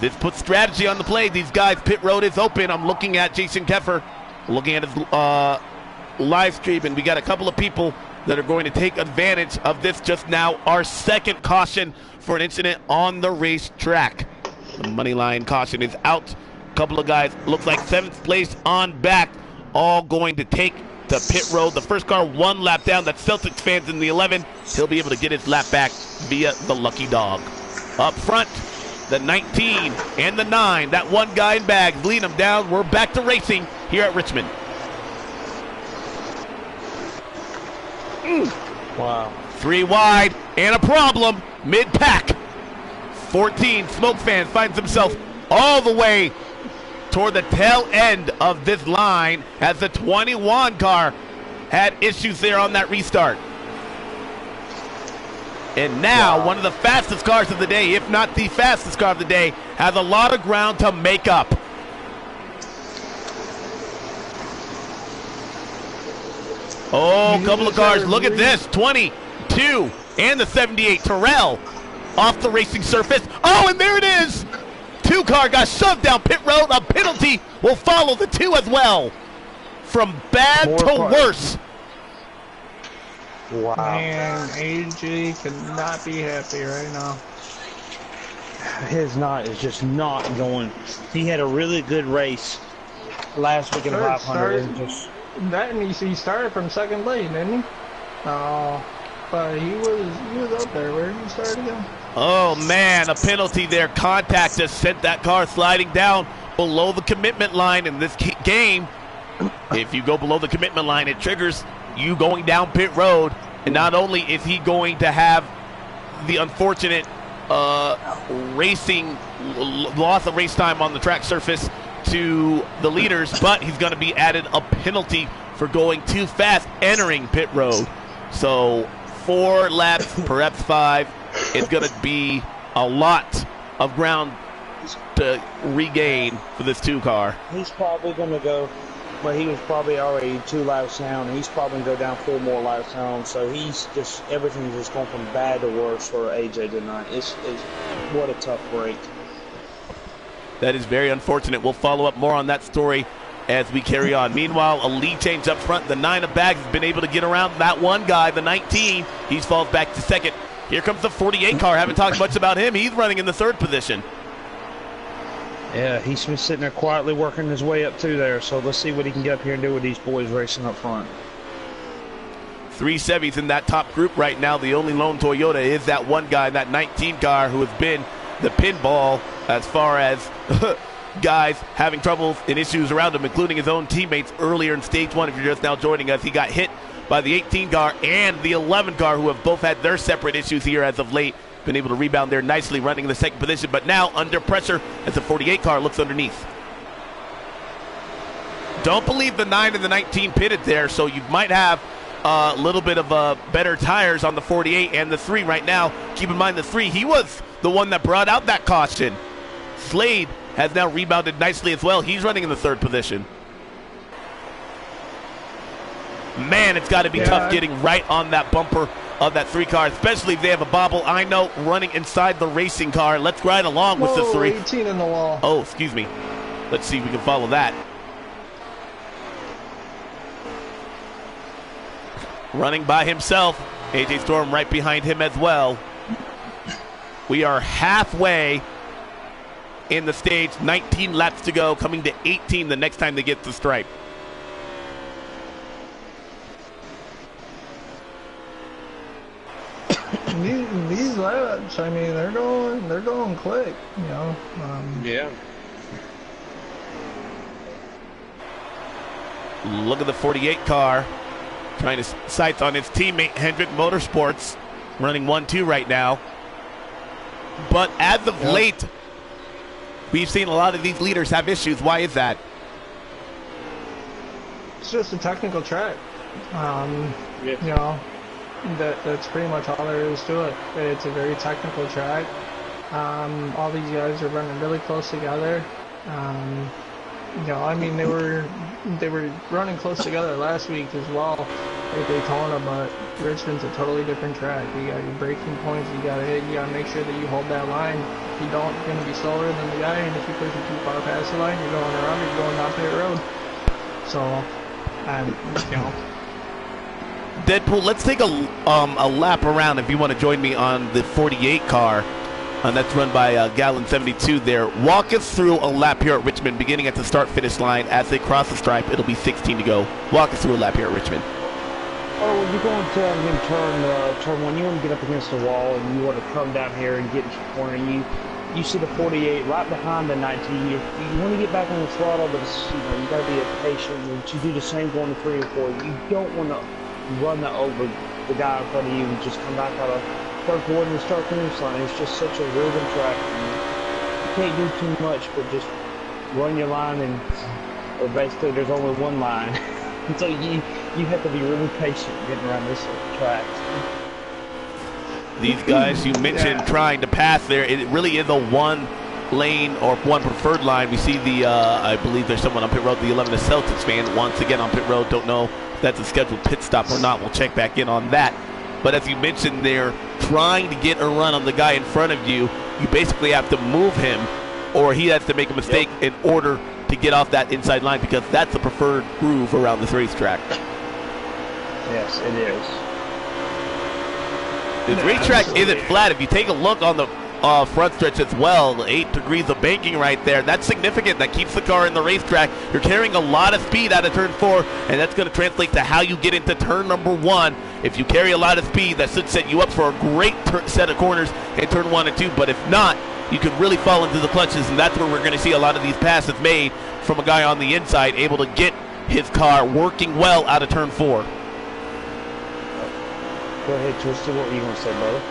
This puts strategy on the play. These guys, pit road is open. I'm looking at Jason Keffer, looking at his live stream, and we got a couple of people that are going to take advantage of this just now. Our second caution for an incident on the racetrack. The money line caution is out. A couple of guys, looks like 7th place on back, all going to take the pit road. The first car 1 lap down. That's Celtics fans in the 11. He'll be able to get his lap back via the lucky dog. Up front, the 19 and the 9. That one guy in bags lead them down. We're back to racing here at Richmond. Wow. 3 wide and a problem mid-pack. 14, Smoke Fan finds himself all the way toward the tail end of this line as the 21 car had issues there on that restart. And now one of the fastest cars of the day, if not the fastest car of the day, has a lot of ground to make up. Oh, a couple of cars. Look at this. 22 and the 78 Terrell off the racing surface. Oh, and there it is. 2 car got shoved down pit road. A penalty will follow the 2 as well. From bad to worse. Wow. Man, AJ could not be happy right now. His night is just not going. He had a really good race last week in the 500. And just He started from second lane, didn't he? But he was up there. Where did he start again? Oh man, a penalty there. Contact just sent that car sliding down below the commitment line in this game. If you go below the commitment line, it triggers you going down pit road. And not only is he going to have the unfortunate racing loss of race time on the track surface to the leaders, but he's going to be added a penalty for going too fast entering pit road. So 4 laps, perhaps 5. It's going to be a lot of ground to regain for this 2 car. he's probably going to go, but he was probably already 2 laps down. He's probably going to go down 4 more laps down. So he's just, everything's just going from bad to worse for AJ tonight. It's what a tough break. That is very unfortunate. We'll follow up more on that story as we carry on. Meanwhile, a lead change up front. The 9 of bags has been able to get around that one guy, the 19. He falls back to second. Here comes the 48 car. Haven't talked much about him. He's running in the 3rd position. Yeah, he's been sitting there quietly working his way up to there. So let's see what he can get up here and do with these boys racing up front. 3 Chevys in that top group right now. The only lone Toyota is that one guy, that 19 car, who has been the pinball as far as guys having troubles and issues around him, including his own teammates earlier in stage 1. If you're just now joining us, he got hit by the 18 car and the 11 car, who have both had their separate issues here as of late. Been able to rebound there nicely, running in the 2nd position, but now under pressure as the 48 car looks underneath. Don't believe the 9 and the 19 pitted there, so you might have a little bit of better tires on the 48 and the 3 right now. Keep in mind the 3, he was the one that brought out that caution. Slade has now rebounded nicely as well. He's running in the 3rd position. Man, it's got to be tough getting right on that bumper of that 3 car, especially if they have a bobble. I know, running inside the racing car. Let's ride along with the 3. 18 in the wall. Oh, excuse me. Let's see if we can follow that. Running by himself. AJ Storm right behind him as well. We are halfway in the stage. 19 laps to go, coming to 18 the next time they get to the stripe. These laps, I mean, they're going quick, you know. Yeah. Look at the 48 car trying to sights on his teammate Hendrick Motorsports, running 1-2 right now. But as of late, we've seen a lot of these leaders have issues. Why is that? It's just a technical track. You know, that's pretty much all there is to it. It's a very technical track. All these guys are running really close together. You know, I mean, they were running close together last week as well at Daytona, but Richmond's a totally different track. You got your braking points, you gotta hit, you gotta make sure that you hold that line. If you don't, you're gonna be slower than the guy, and if you push it too far past the line, you're going around, you're going down pit road. So, you know. Deadpool, let's take a lap around if you want to join me on the 48 car. And that's run by Gallon 72 there. Walk us through a lap here at Richmond, beginning at the start-finish line. As they cross the stripe, it'll be 16 to go. Walk us through a lap here at Richmond. Oh, well, you're going to turn one. You want to get up against the wall, and you want to come down here and get into the corner. You see the 48 right behind the 19. You want to get back on the throttle, but you got to be patient. And you do the same going to 3 or 4. You don't want to run over the guy in front of you and just come back out of start going to start finish line. It's just such a rhythm track. You can't do too much, but just run your line, or basically there's only one line. So you have to be really patient getting around this track. These guys you mentioned trying to pass there, it really is a one lane or one preferred line. We see the, I believe there's someone on pit road, the 11 Celtics fan, once again on pit road. Don't know if that's a scheduled pit stop or not. We'll check back in on that. But as you mentioned, they're trying to get a run on the guy in front of you. You basically have to move him, or he has to make a mistake in order to get off that inside line, because that's the preferred groove around this racetrack. Yes, it is. This racetrack isn't flat. If you take a look on the front stretch as well, 8 degrees of banking right there. That's significant. That keeps the car in the racetrack. You're carrying a lot of speed out of turn 4, and that's going to translate to how you get into turn number 1. If you carry a lot of speed, that should set you up for a great set of corners in turn 1 and 2. But if not, you could really fall into the clutches, and that's where we're going to see a lot of these passes made from a guy on the inside, able to get his car working well out of turn 4. Go ahead, Twisty. What were you going to say, brother?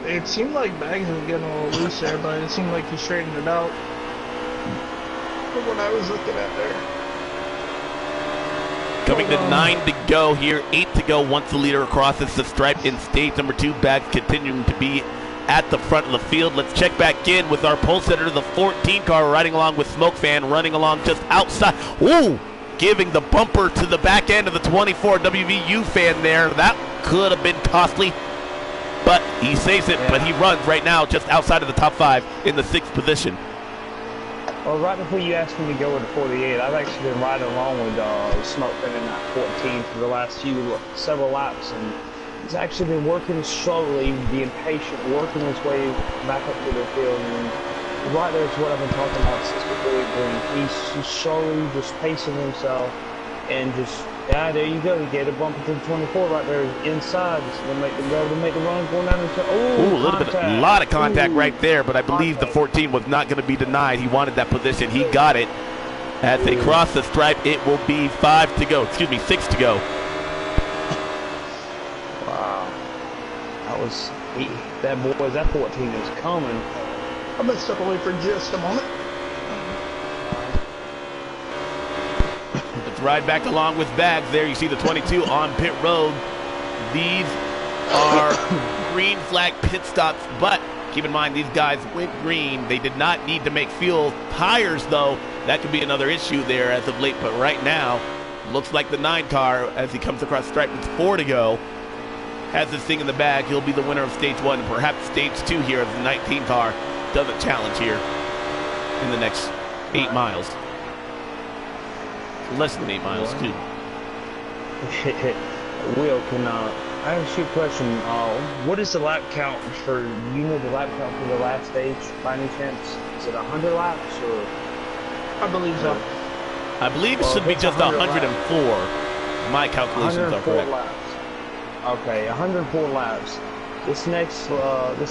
It seemed like Bags was getting a little loose there, but it seemed like he straightened it out from what I was looking at there. Coming to 9 to go here, 8 to go once the leader crosses the stripe in stage number 2. Bags continuing to be at the front of the field. Let's check back in with our pole setter, the 14 car, riding along with Smoke Fan, running along just outside. Ooh! Giving the bumper to the back end of the 24 WVU fan there. That could have been costly, but he saves it. But he runs right now just outside of the top 5 in the 6th position. Well, right before you asked me to go with the 48, I've actually been riding along with Smoke Fan in that 14 for the last several laps, and he's actually been working slowly, being patient, working his way back up to the field. And right there is what I've been talking about since before we bring. He's slowly just pacing himself, and just, there you go. You get a bump into the 24 right there inside. Just to make the run going down the a lot of contact right there, but I believe the 14 was not going to be denied. He wanted that position. He got it. As they cross the stripe, it will be 6 to go. Wow. That 14 is coming. I'm going to step away for just a moment. Let's ride back along with Bags there. You see the 22 on pit road. These are green flag pit stops, but keep in mind these guys went green. They did not need to make fuel. Tires, though, that could be another issue there as of late, but right now, looks like the 9 car, as he comes across the stripe with 4 to go, has this thing in the bag. He'll be the winner of stage 1, and perhaps stage 2 here as the 19 car does a challenge here in the next 8 miles. Less than 8 miles, too. Will, can I ask you a question? What is the lap count for, the lap count for the last stage by any chance? Is it 100 laps or? I believe so. I believe it should be just 104. My calculations are correct. Laps. Okay, 104 laps. This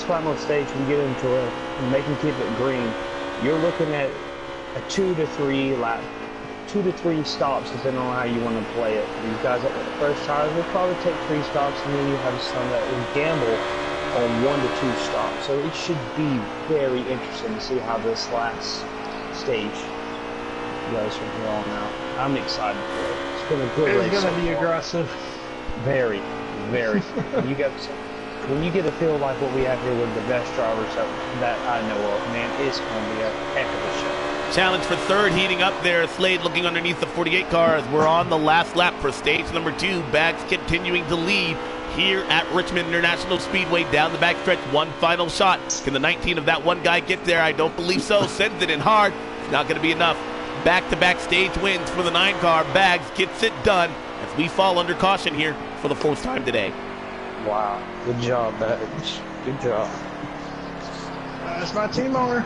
final stage we get into it, make and keep it green. You're looking at a 2 to 3 lap, 2 to 3 stops, depending on how you want to play it. These guys at the first tires will probably take 3 stops, and then you have some that will gamble on 1 to 2 stops. So it should be very interesting to see how this last stage goes from here on out. I'm excited for it. It's been a good race. It's going to be aggressive. Very, very. When you get a feel like what we have here with the best drivers that I know of, man, it's going to be a heck of a show. Challenge for third heating up there. Slade looking underneath the 48 cars. We're on the last lap for stage number 2. Bags continuing to lead here at Richmond International Speedway down the backstretch. One final shot. Can the 19 of that one guy get there? I don't believe so. Sends it in hard. It's not going to be enough. Back-to-back stage wins for the 9 car. Bags gets it done as we fall under caution here for the 4th time today. Wow. Good job, Bags. Good job. That's my team owner.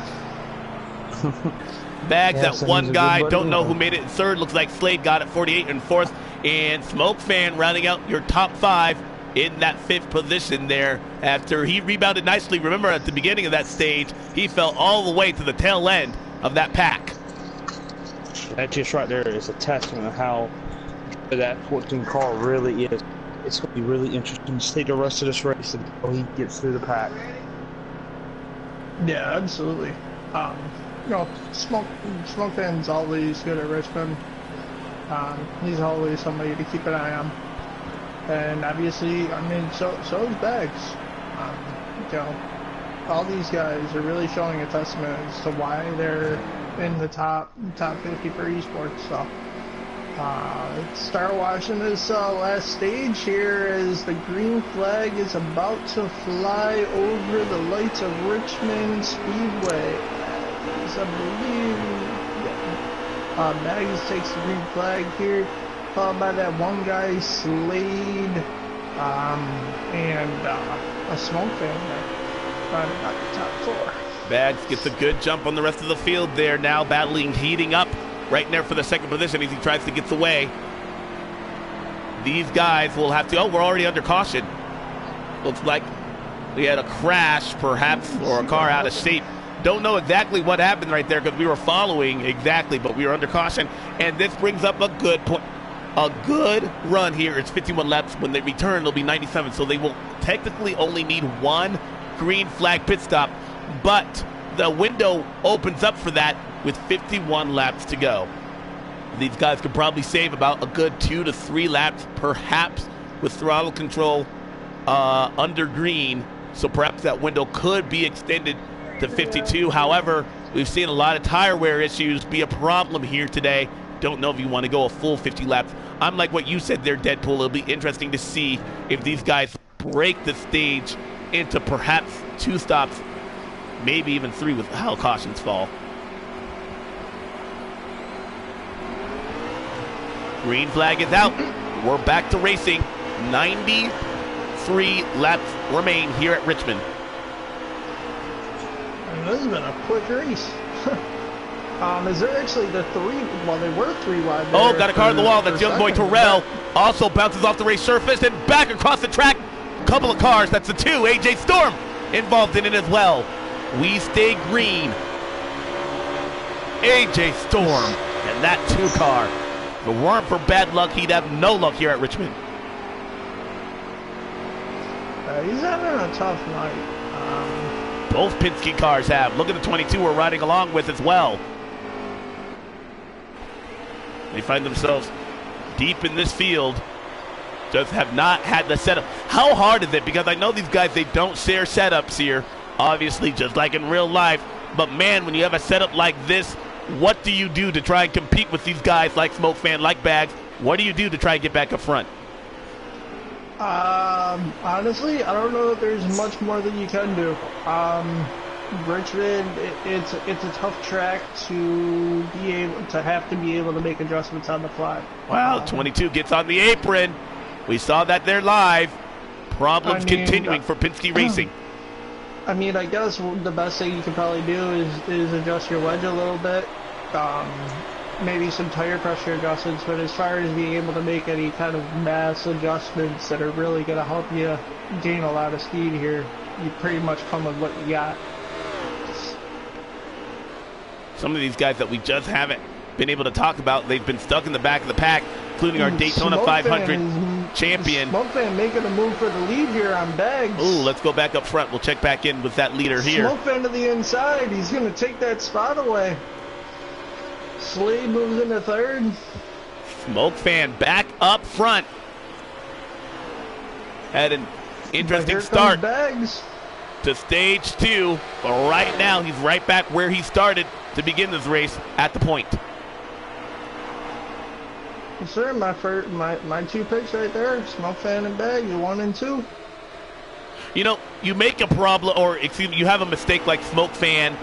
Bags, Yeah, that so one he's a guy, good don't know buddy. who made it in 3rd. Looks like Slade got it 48 and 4th. And Smoke Fan rounding out your top 5 in that 5th position there after he rebounded nicely. Remember at the beginning of that stage, he fell all the way to the tail end of that pack. That just right there is a testament of how good that 14 car really is. It's going to be really interesting to see the rest of this race until he gets through the pack. Yeah, absolutely. You know, Smoke Fan's always good at Richmond. He's always somebody to keep an eye on. And obviously, I mean, so is Bags. You know, all these guys are really showing a testament as to why they're in the top 50 for esports. So, let's start watching this last stage here as the green flag is about to fly over the lights of Richmond Speedway. As I believe, Bags takes the green flag here, followed by that one guy, Slade, and a Smoke Fan there, running out the top 4. Bags gets a good jump on the rest of the field there, now battling, heating up right there for the 2nd position as he tries to get away. These guys will have to, oh, we're already under caution. Looks like we had a crash perhaps, or a car out of shape. Don't know exactly what happened right there because we were following exactly, but we were under caution. And this brings up a good point. A good run here. It's 51 laps. When they return, it'll be 97. So they will technically only need 1 green flag pit stop. But the window opens up for that with 51 laps to go. These guys could probably save about a good 2 to 3 laps, perhaps with throttle control under green. So perhaps that window could be extended to 52. However, we've seen a lot of tire wear issues be a problem here today. Don't know if you want to go a full 50 laps. I'm like what you said there, Deadpool. It'll be interesting to see if these guys break the stage into perhaps 2 stops, maybe even 3 with how cautions fall. Green flag is out. We're back to racing. 93 laps remain here at Richmond. And this has been a quick race. Is there actually the 3? Well, they were 3 wide. Oh, got a car on the wall. That's young boy Terrell. Also bounces off the race surface and back across the track. Couple of cars. That's the 2. AJ Storm involved in it as well. We stay green. AJ Storm and that 2 car. If it weren't for bad luck, he'd have no luck here at Richmond. He's having a tough night. Both Penske cars have. Look at the 22 we're riding along with as well. They find themselves deep in this field. Just have not had the setup. How hard is it? Because I know these guys, they don't share setups here. Obviously, just like in real life. But man, when you have a setup like this, what do you do to try and compete with these guys like Smoke Fan, like Bags? What do you do to try and get back up front? Honestly, I don't know if there's much more that you can do. Richmond, it's a tough track to have to be able to make adjustments on the fly. Wow, 22 gets on the apron. We saw that there live. Problems continuing for Penske Racing. I mean, I guess the best thing you can probably do is adjust your wedge a little bit. Maybe some tire pressure adjustments, but as far as being able to make any kind of mass adjustments that are really going to help you gain a lot of speed here, you pretty much come with what you got. Some of these guys that we just haven't been able to talk about, they've been stuck in the back of the pack, including our Daytona Smoke 500. Fan champion. Smoke Fan making a move for the lead here on Bags. Ooh, let's go back up front. We'll check back in with that leader here. Smoke Fan to the inside. He's going to take that spot away. Slade moves into third. Smoke Fan back up front. Had an interesting start Bags to stage 2, but right now he's right back where he started to begin this race at the point. Yes, sir. My 2 picks right there. Smoke Fan and Bags, 1 and 2. You know, you make a problem, or excuse me, you have a mistake like Smoke Fan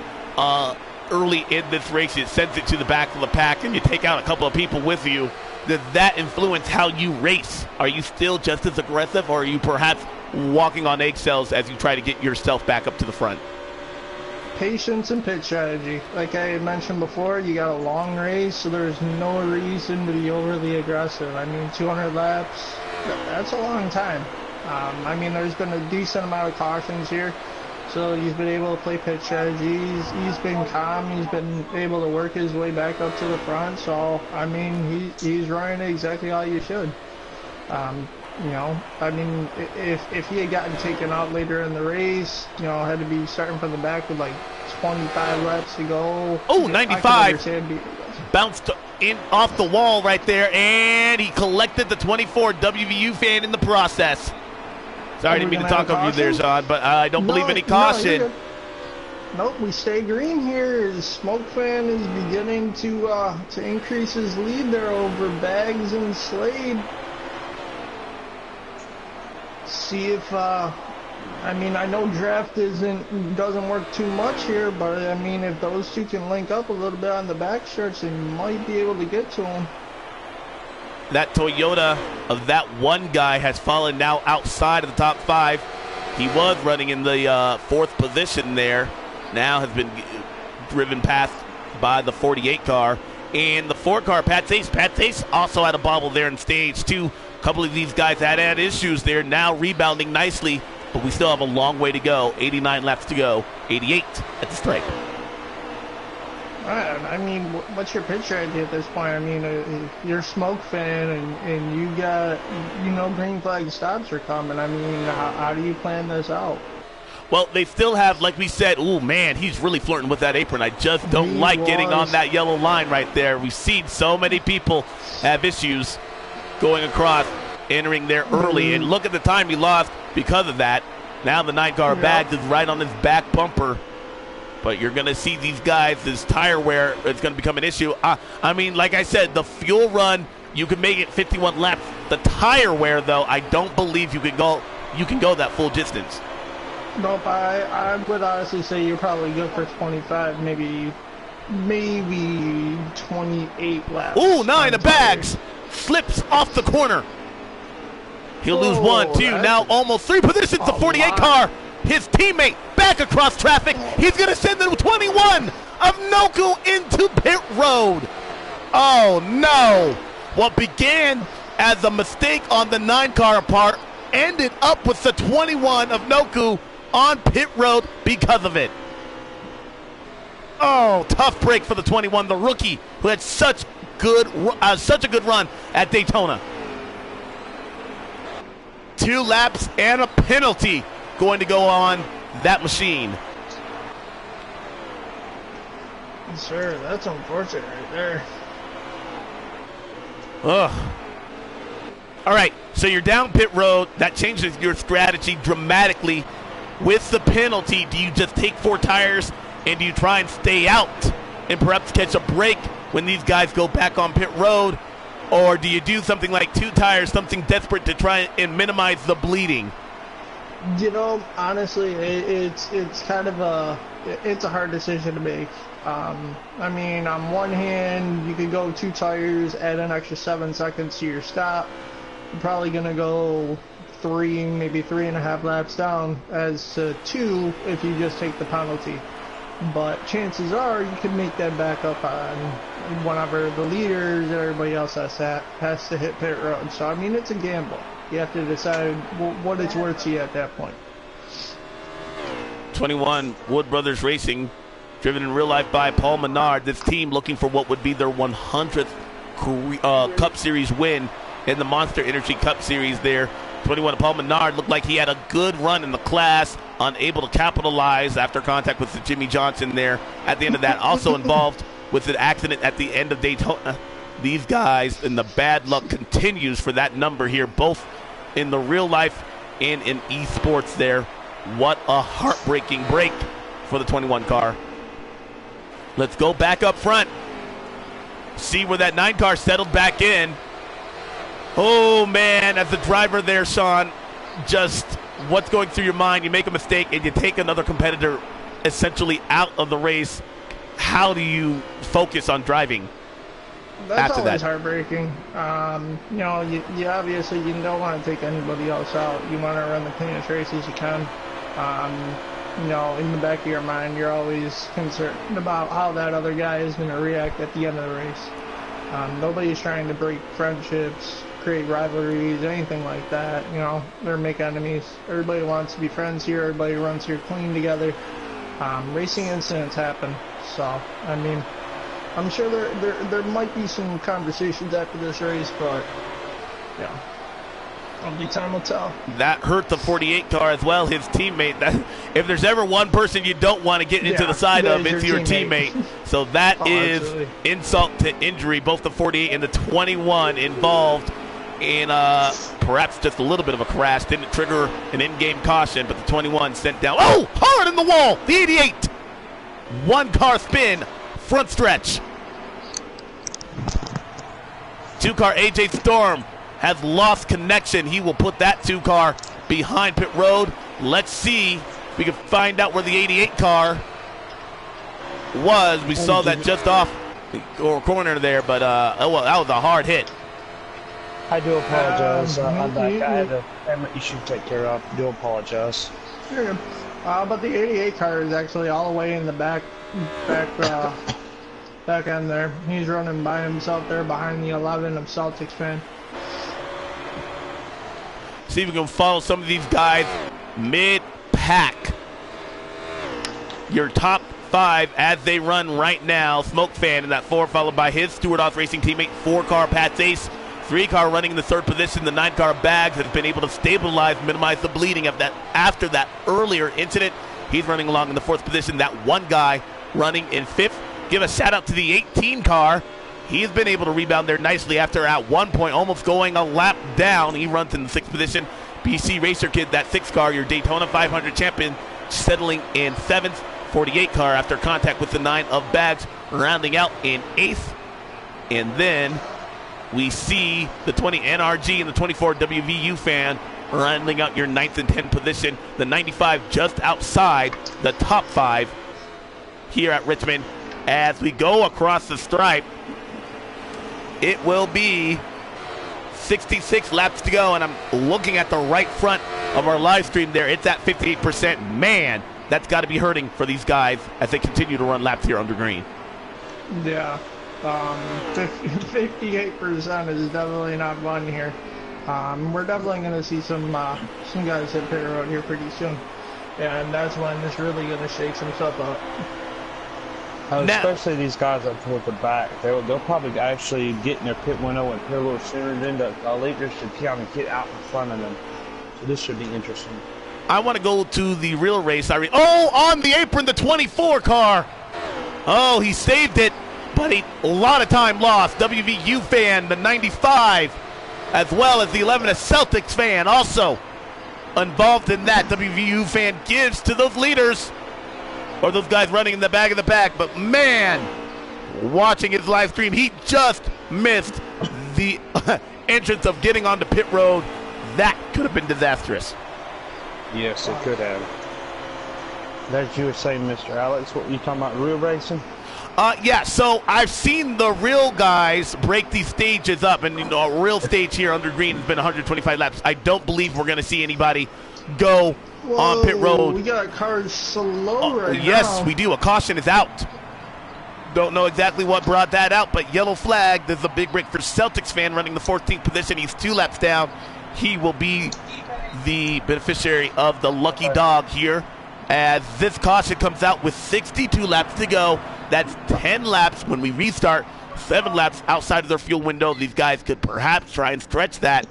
early in this race. It sends it to the back of the pack, and you take out a couple of people with you. Does that influence how you race? Are you still just as aggressive, or are you perhaps walking on eggshells as you try to get yourself back up to the front? Patience and pit strategy. Like I mentioned before, you got a long race, so there's no reason to be overly aggressive. I mean, 200 laps, that's a long time. I mean, there's been a decent amount of cautions here, so he's been able to play pit strategy. He's been calm. He's been able to work his way back up to the front. So, I mean, he's running exactly how you should. You know, I mean, if he had gotten taken out later in the race, you know, had to be starting from the back with like 25 laps to go. Oh, 95. Bounced in off the wall right there, and he collected the 24 WVU fan in the process. Sorry, I didn't mean to talk over you there, Sean, but I don't believe any caution. Nope, we stay green here. The Smoke Fan is beginning to increase his lead there over Bags and Slade. See if I mean, I know draft doesn't work too much here, but I mean, if those two can link up a little bit on the back stretch, they might be able to get to him. That Toyota of that one guy has fallen now outside of the top 5. He was running in the 4th position there. Now has been driven past by the 48 car. And the 4 car, Pat Thase also had a bobble there in stage 2. A couple of these guys had issues there, now rebounding nicely, but we still have a long way to go. 89 laps to go, 88 at the stripe. I mean, what's your pitch strategy at this point? I mean, if you're a Smoke Fan and you got, you know, green flag stops are coming. I mean, how do you plan this out? Well, they still have, like we said, oh, man, he's really flirting with that apron. I just don't like getting on that yellow line right there. We've seen so many people have issues going across, entering there early. And look at the time he lost because of that. Now the 9 car Bags is right on his back bumper. But you're going to see these guys, this tire wear, it's going to become an issue. I mean, like I said, the fuel run, you can make it 51 laps. The tire wear, though, I don't believe you can go that full distance. Nope, I would honestly say you're probably good for 25, maybe 28 laps. Ooh, 9 of Bags slips off the corner. He'll lose 1, 2, now almost 3 positions. The 48 car, his teammate, back across traffic. He's going to send the 21 of Noku into pit road. Oh, no. What began as a mistake on the 9 car part ended up with the 21 of Noku on pit road because of it. Oh, tough break for the 21, the rookie who had such a good run at Daytona. 2 laps and a penalty going to go on that machine. Sir, that's unfortunate right there. Ugh. All right, so you're down pit road. That changes your strategy dramatically. With the penalty, do you just take 4 tires and do you try and stay out and perhaps catch a break when these guys go back on pit road? Or do you do something like 2 tires, something desperate to try and minimize the bleeding? You know, honestly, it's kind of a hard decision to make. I mean, on one hand, you could go 2 tires, add an extra 7 seconds to your stop. You're probably going to go 3, maybe 3.5 laps down as to 2 if you just take the penalty. But chances are you can make that back up on whenever the leaders and everybody else has to hit pit road. So, I mean, it's a gamble. You have to decide what it's worth to you at that point. 21, Wood Brothers Racing, driven in real life by Paul Menard. This team looking for what would be their 100th Cup Series win in the Monster Energy Cup Series there. 21, Paul Menard looked like he had a good run in the class, unable to capitalize after contact with Jimmy Johnson there at the end of that. Also involved with an accident at the end of Daytona. These guys, and the bad luck continues for that number here, both in the real life and in esports there. What a heartbreaking break for the 21 car. Let's go back up front. See where that 9 car settled back in. Oh, man, as the driver there, Sean, just what's going through your mind? You make a mistake and you take another competitor essentially out of the race. How do you focus on driving That's after always that? heartbreaking. You know, you obviously you don't want to take anybody else out. You want to run the cleanest races you can. You know, in the back of your mind, you're always concerned about how that other guy is going to react at the end of the race. Nobody's trying to break friendships, create rivalries, anything like that. You know, or make enemies. Everybody wants to be friends here. Everybody runs here clean together. Racing incidents happen. So, I mean, I'm sure there might be some conversations after this race, but yeah, only time will tell. That hurt the 48 car as well, his teammate. That, if there's ever one person you don't want to get into the side of, it's your teammate. So that is absolutely. insult to injury. Both the 48 and the 21 involved in perhaps just a little bit of a crash. Didn't trigger an in-game caution, but the 21 sent down. Oh, hard in the wall. The 88. 1 car spin, front stretch. 2 car AJ Storm has lost connection. He will put that 2 car behind pit road. Let's see if we can find out where the 88 car was. We saw that just off the corner there, but oh well, that was a hard hit. I do apologize. I'm back. I had an issue to take care of. I do apologize. You're good. But the 88 car is actually all the way in the back end there. He's running by himself there behind the 11 of Celtics fan. See if we can follow some of these guys mid-pack. Your top 5 as they run right now. Smoke Fan in that 4, followed by his Stewart Off Racing teammate. 4 car Pat's Ace. 3 car running in the 3rd position. The 9 car Bags has been able to stabilize, minimize the bleeding of that after that earlier incident. He's running along in the 4th position. That 1 guy running in 5th. Give a shout out to the 18 car. He's been able to rebound there nicely after at one point almost going a lap down. He runs in the 6th position. BC Racer Kid, that 6 car, your Daytona 500 champion, settling in 7th. 48 car after contact with the 9 of Bags, rounding out in 8th. And then we see the 20 NRG and the 24 WVU fan rounding out your 9th and 10th position. The 95 just outside the top 5 here at Richmond. As we go across the stripe, it will be 66 laps to go, and I'm looking at the right front of our live stream there. It's at 58%. Man, that's got to be hurting for these guys as they continue to run laps here under green. Yeah, 58% is definitely not fun here. We're definitely going to see some guys hit pit road here pretty soon, and that's when it's really going to shake some stuff up. Especially these guys up toward the back. They'll probably actually get in their pit window and pit a little sooner than the leaders should kind of get out in front of them. So this should be interesting. I want to go to the real race. On the apron, the 24 car. Oh, he saved it, but a lot of time lost. WVU fan, the 95, as well as the 11 of Celtics fan, also involved in that. WVU fan gives to those leaders, or those guys running in the back of the pack. But man, watching his live stream, he just missed the entrance of getting onto pit road. That could have been disastrous. Yes, it could have. That you were saying, Mr. Alex, what were you talking about, real racing? Yeah, so I've seen the real guys break these stages up, and a real stage here under green has been 125 laps. I don't believe we're going to see anybody go on pit road. We got cars slow right now. Yes, we do. A caution is out. Don't know exactly what brought that out, but yellow flag. There's a big break for Celtics fan running the 14th position. He's 2 laps down. He will be the beneficiary of the lucky dog here, as this caution comes out with 62 laps to go. That's 10 laps when we restart. 7 laps outside of their fuel window. These guys could perhaps try and stretch that,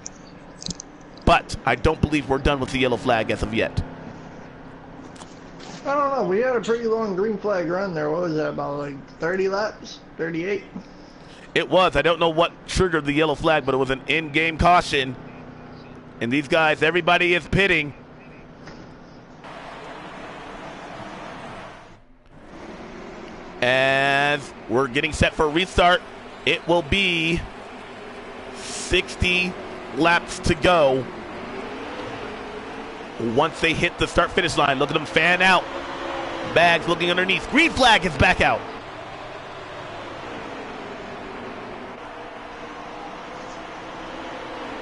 but I don't believe we're done with the yellow flag as of yet. I don't know. We had a pretty long green flag run there. What was that, about like 30 laps? 38? It was. I don't know what triggered the yellow flag, but it was an in-game caution. And these guys, everybody is pitting. As we're getting set for a restart, it will be 60 laps to go. Once they hit the start-finish line, look at them fan out. Bags looking underneath. Green flag is back out.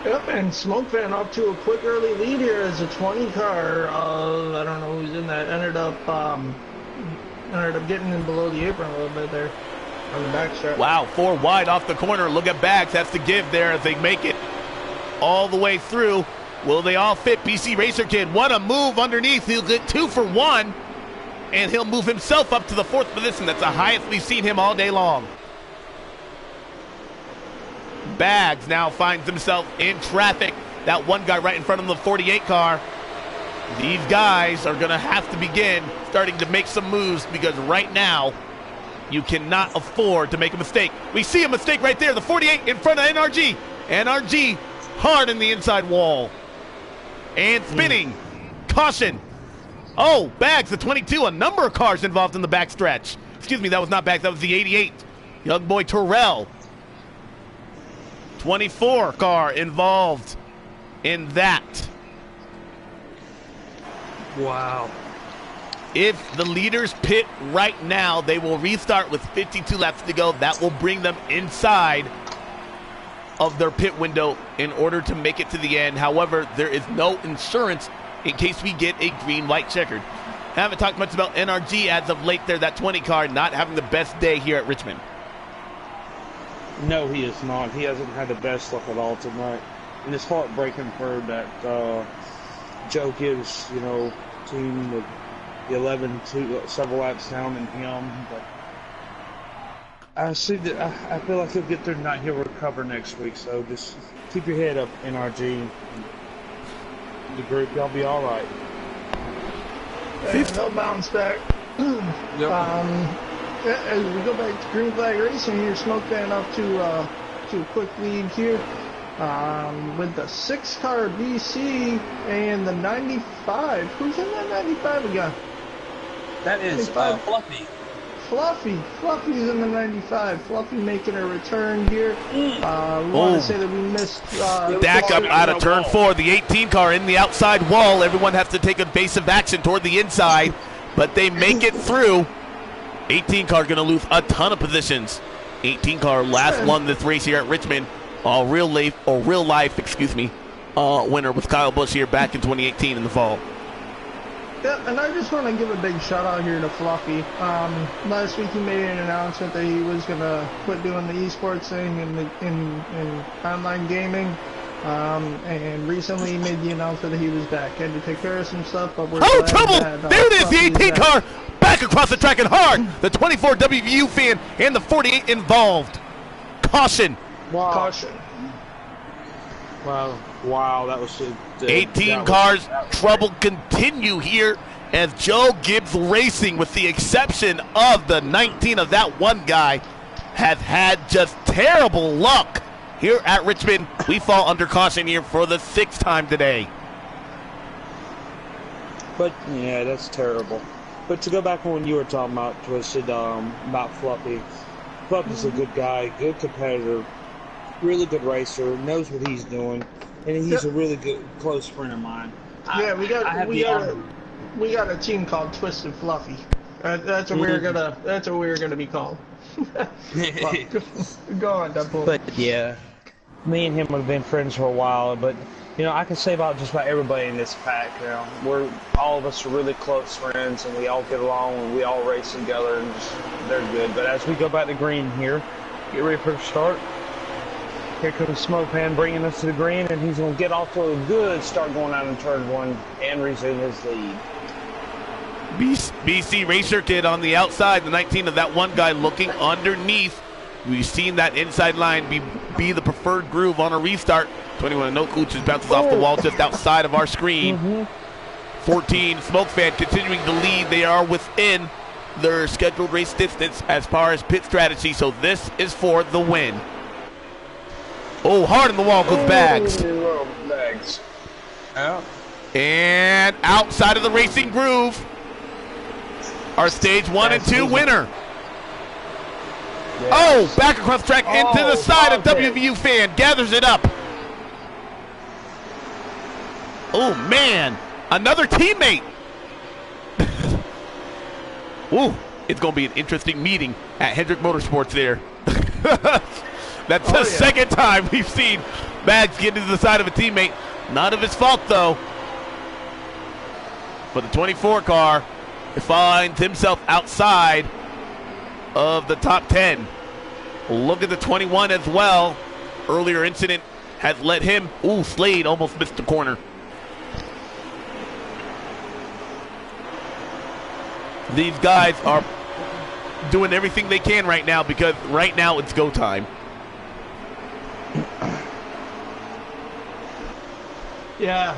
Yep, and Smoke Van up to a quick early lead here as a 20 car. I don't know who's in that. Ended up getting in below the apron a little bit there on the backstretch. Wow, 4 wide off the corner. Look at Bags. That's the give there as they make it all the way through. Will they all fit? BC Racer Kid, what a move underneath. He'll get 2 for 1, and he'll move himself up to the 4th position. That's the highest we've seen him all day long. Bags now finds himself in traffic. That one guy right in front of the 48 car. These guys are going to have to begin starting to make some moves because right now you cannot afford to make a mistake. We see a mistake right there. The 48 in front of NRG. NRG hard in the inside wall. And spinning. Caution. Oh, Bags, the 22. A number of cars involved in the backstretch. Excuse me, that was not Bags. That was the 88. Young boy Terrell. 24 car involved in that. Wow. If the leaders pit right now, they will restart with 52 laps to go. That will bring them inside of their pit window in order to make it to the end. However, there is no insurance in case we get a green-white checkered. Haven't talked much about NRG as of late there. That 20 car not having the best day here at Richmond. No, he is not. He hasn't had the best luck at all tonight. And it's heartbreaking for that Joe Gibbs, team with the 11 several laps down than him. But I see that I feel like he'll get there tonight. He'll recover next week. So just keep your head up, NRG. The group, y'all be all right. They'll bounce back. Yep. As we go back to green flag racing here, Smoke Van up to a quick lead here with the 6 car BC and the 95. Who's in that 95 again? That is Fluffy. Fluffy's in the 95. Fluffy making a return here. We want to say that we missed. Back up out of turn 4. The 18 car in the outside wall. Everyone has to take evasive action toward the inside, but they make it through. 18 car going to lose a ton of positions. 18 car last won this race here at Richmond. Real life, winner with Kyle Busch here back in 2018 in the fall. Yeah, and I just want to give a big shout out here to Fluffy. Last week he made an announcement that he was going to quit doing the esports thing in online gaming. And recently he made the announcement that he was back. Had to take care of some stuff, but we're glad trouble! That, there it is, the 18 back. car back across the track and hard. The 24 WVU fan and the 48 involved. Caution. Wow. Caution. Wow, that was 18 cars, trouble continue here as Joe Gibbs Racing, with the exception of the 19 of that one guy, has had just terrible luck here at Richmond. We fall under caution here for the 6th time today. But yeah, that's terrible. But to go back on when you were talking about Twisted, about Fluffy. Fluffy's a good guy, good competitor, really good racer, knows what he's doing, and he's a really good close friend of mine. Yeah, we got a team called Twisted Fluffy. That's what we're gonna be called. Go on, Deadpool. But yeah, me and him have been friends for a while. But I can say about just about everybody in this pack. All of us are really close friends, and we all get along, and we all race together, and they're good. But as we go back to green here, get ready for the start. Here comes Smoke Pan bringing us to the green, and he's going to get off to a good start going out in turn 1 and resume his lead. BC Racer Kid on the outside, the 19 of that one guy looking underneath. We've seen that inside line be the preferred groove on a restart. 21 Anoku just bounces off the wall just outside of our screen. 14 Smoke Fan continuing to lead. They are within their scheduled race distance as far as pit strategy, so this is for the win. Oh, hard on the wall goes Bags. Yeah. And outside of the racing groove, our stage 1 and 2 winner. Yes. Oh, back across the track into the side of WVU Fan, gathers it up. Oh, man, another teammate. Ooh, it's going to be an interesting meeting at Hendrick Motorsports there. That's the second time we've seen Bags get into the side of a teammate. Not of his fault, though. But the 24 car finds himself outside of the top 10. Look at the 21 as well. Earlier incident has led him. Ooh, Slade almost missed the corner. These guys are doing everything they can right now because right now it's go time. Yeah,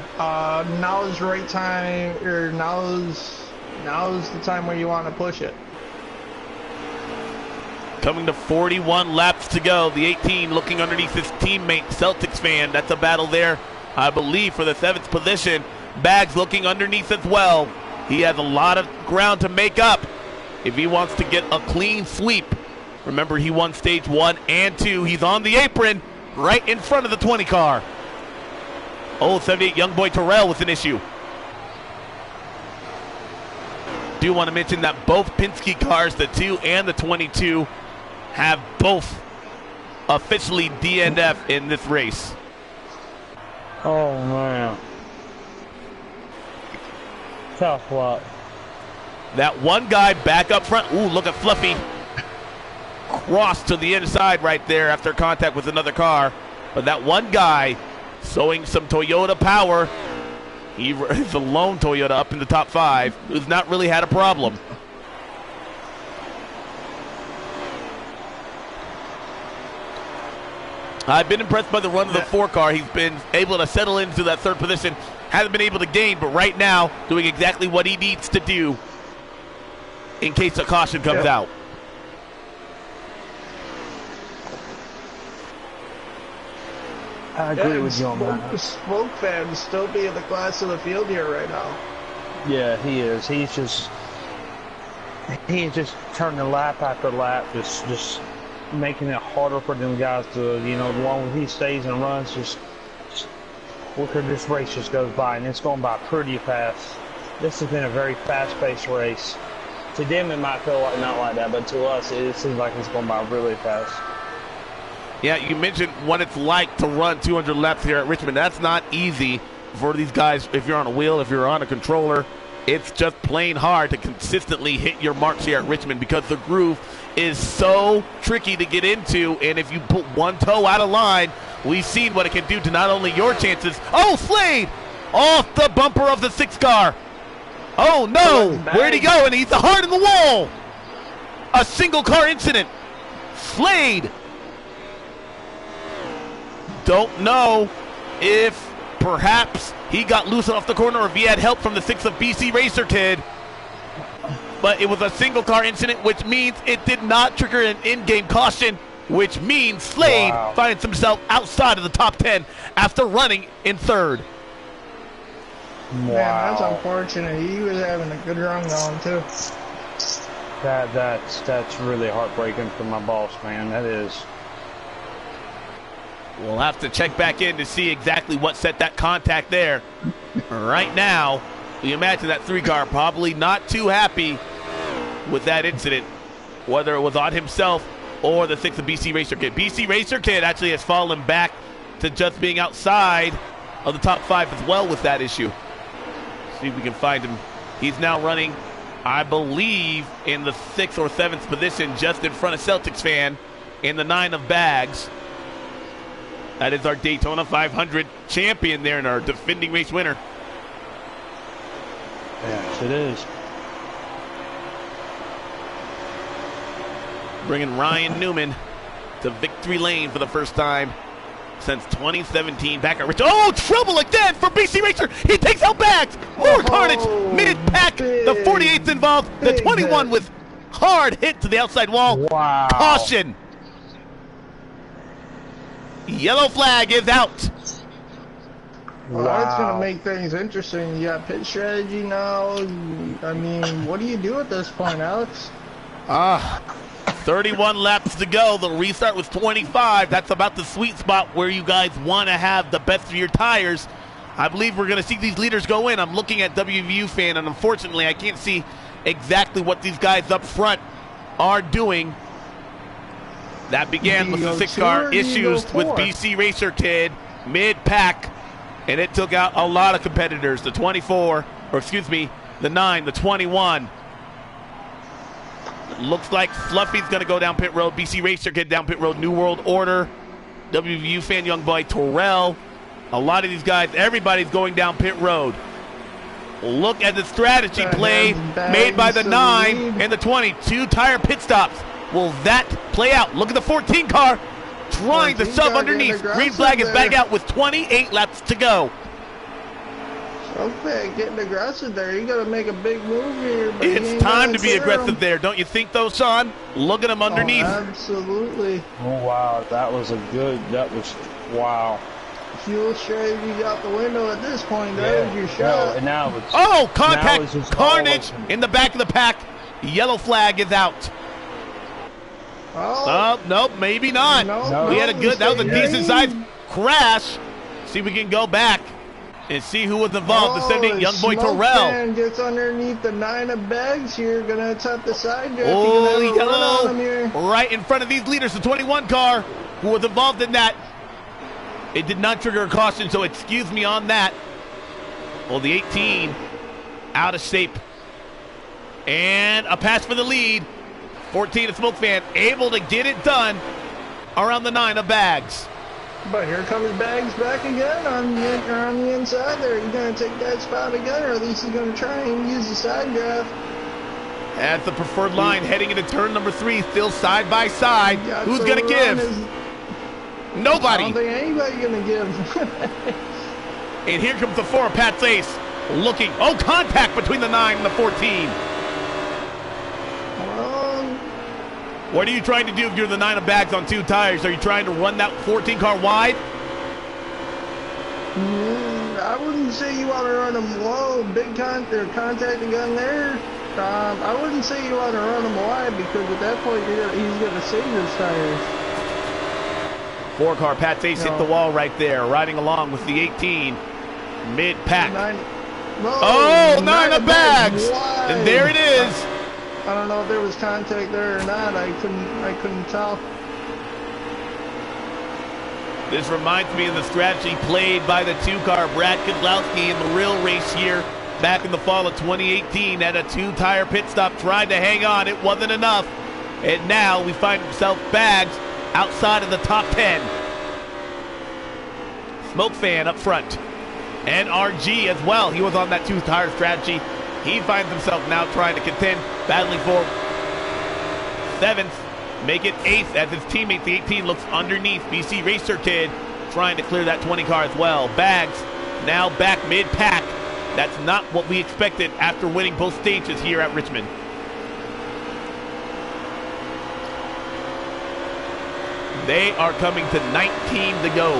now is the right time, or now's the time where you want to push it. Coming to 41 laps to go. The 18 looking underneath his teammate, Celtics Fan. That's a battle there, I believe, for the 7th position. Bags looking underneath as well. He has a lot of ground to make up if he wants to get a clean sweep. Remember, he won stage 1 and 2. He's on the apron right in front of the 20 car. Oh, 78 young boy Terrell with an issue. Do want to mention that both Penske cars, the 2 and the 22, have both officially DNF in this race. Oh, man. Tough luck. That one guy back up front. Ooh, look at Fluffy. Cross to the inside right there after contact with another car. But that one guy showing some Toyota power. He is the lone Toyota up in the top 5 who's not really had a problem. I've been impressed by the run of the 4 car. He's been able to settle into that 3rd position. Hasn't been able to gain, but right now doing exactly what he needs to do in case a caution comes out. I agree with you on that. Smoke Fan still being the class of the field here right now. Yeah, he is. He's just turning lap after lap, just making it harder for them guys to, the longer he stays and runs, just look at this race just goes by, and it's going by pretty fast. This has been a very fast-paced race. To them, it might feel like not like that, but to us, it seems like it's going by really fast. Yeah, you mentioned what it's like to run 200 laps here at Richmond. That's not easy for these guys. If you're on a wheel, if you're on a controller, it's just plain hard to consistently hit your marks here at Richmond because the groove is so tricky to get into, and if you put one toe out of line, we've seen what it can do to not only your chances. Oh, Slade! Off the bumper of the 6 car. Oh, no! Where'd he go? And he's hard in the wall! A single car incident. Slade! Don't know if perhaps he got loose off the corner or if he had help from the 6 of BC Racer Kid. But it was a single car incident, which means it did not trigger an in-game caution, which means Slade finds himself outside of the top 10 after running in 3rd. Wow. Man, that's unfortunate. He was having a good run going too. That's really heartbreaking for my boss, man. That is. We'll have to check back in to see exactly what set that contact there. Right now, you imagine that 3 car probably not too happy with that incident, whether it was on himself or the 6 of BC Racer Kid. BC Racer Kid actually has fallen back to just being outside of the top 5 as well with that issue. See if we can find him. He's now running, I believe, in the 6th or 7th position, just in front of Celtics Fan in the 9 of Bags. That is our Daytona 500 champion there and our defending race winner. Yes, it is. Bringing Ryan Newman to victory lane for the first time since 2017 back at Richmond. Oh, trouble again for BC Racer. He takes out Bags. More carnage. Mid-pack. The 48th involved. The 21 with hard hit to the outside wall. Wow. Caution. Yellow flag is out. Well, that's going to make things interesting. You got pit strategy now. I mean, what do you do at this point, Alex? 31 laps to go. The restart was 25. That's about the sweet spot where you guys want to have the best of your tires. I believe we're going to see these leaders go in. I'm looking at WVU fan, and unfortunately, I can't see exactly what these guys up front are doing. That began with the 6-car issues with BC Racer Kid mid-pack, and it took out a lot of competitors. The 24, or excuse me, the 9, the 21. Looks like Fluffy's going to go down pit road. BC Racer Kid down pit road. New World Order. WVU fan, young boy Terrell. A lot of these guys, everybody's going down pit road. Look at the strategy play made by the 9 and the 20. 2 tire pit stops. Will that play out? Look at the 14 car trying to shove underneath. Green flag is back out with 28 laps to go. Okay, getting aggressive there. You got to make a big move here. But it's time to be aggressive there, don't you think, though, Sean? Look at him underneath. Oh, absolutely. Oh, wow. That was wow. Fuel strategy out the window at this point. That was your shot. And now it's, contact, carnage in the back of the pack. Yellow flag is out. Oh, nope, maybe not. No, we had that was a decent sized crash. See if we can go back and see who was involved. The 78 young boy Terrell gets underneath the 9 of Bags here. Gonna attempt the side draft. Oh, yellow right in front of these leaders. The 21 car who was involved in that. It did not trigger a caution, so excuse me on that. Well, the 18 out of shape. And a pass for the lead. 14 of Smoke Fan able to get it done around the 9 of Bags. But here comes Bags back again on the inside there. He's going to take that spot again, or at least he's going to try and use the side draft. At the preferred line, heading into turn number 3, still side by side. Who's going to give? Nobody. I don't think anybody's going to give. And here comes the 4, Pat's ace. Looking. Oh, contact between the 9 and the 14. What are you trying to do if you're the 9 of Bags on 2 tires? Are you trying to run that 14 car wide? I wouldn't say you want to run them low. Big contact gun there. I wouldn't say you want to run them wide because at that point he's going to save his tires. 4 car Pat's ace hit the wall right there, riding along with the 18 mid-pack. 9 of Bags. And there it is. I don't know if there was contact there or not. I couldn't tell. This reminds me of the strategy played by the 2-car Brad Kozlowski in the real race here back in the fall of 2018 at a 2-tire pit stop, tried to hang on. It wasn't enough. And now we find himself Bags outside of the top 10. Smoke Fan up front. And RG as well. He was on that 2-tire strategy. He finds himself now trying to contend, battling for 7th, make it 8th as his teammate, the 18, looks underneath. BC Racer Kid trying to clear that 20 car as well. Bags now back mid-pack. That's not what we expected after winning both stages here at Richmond. They are coming to 19 to go.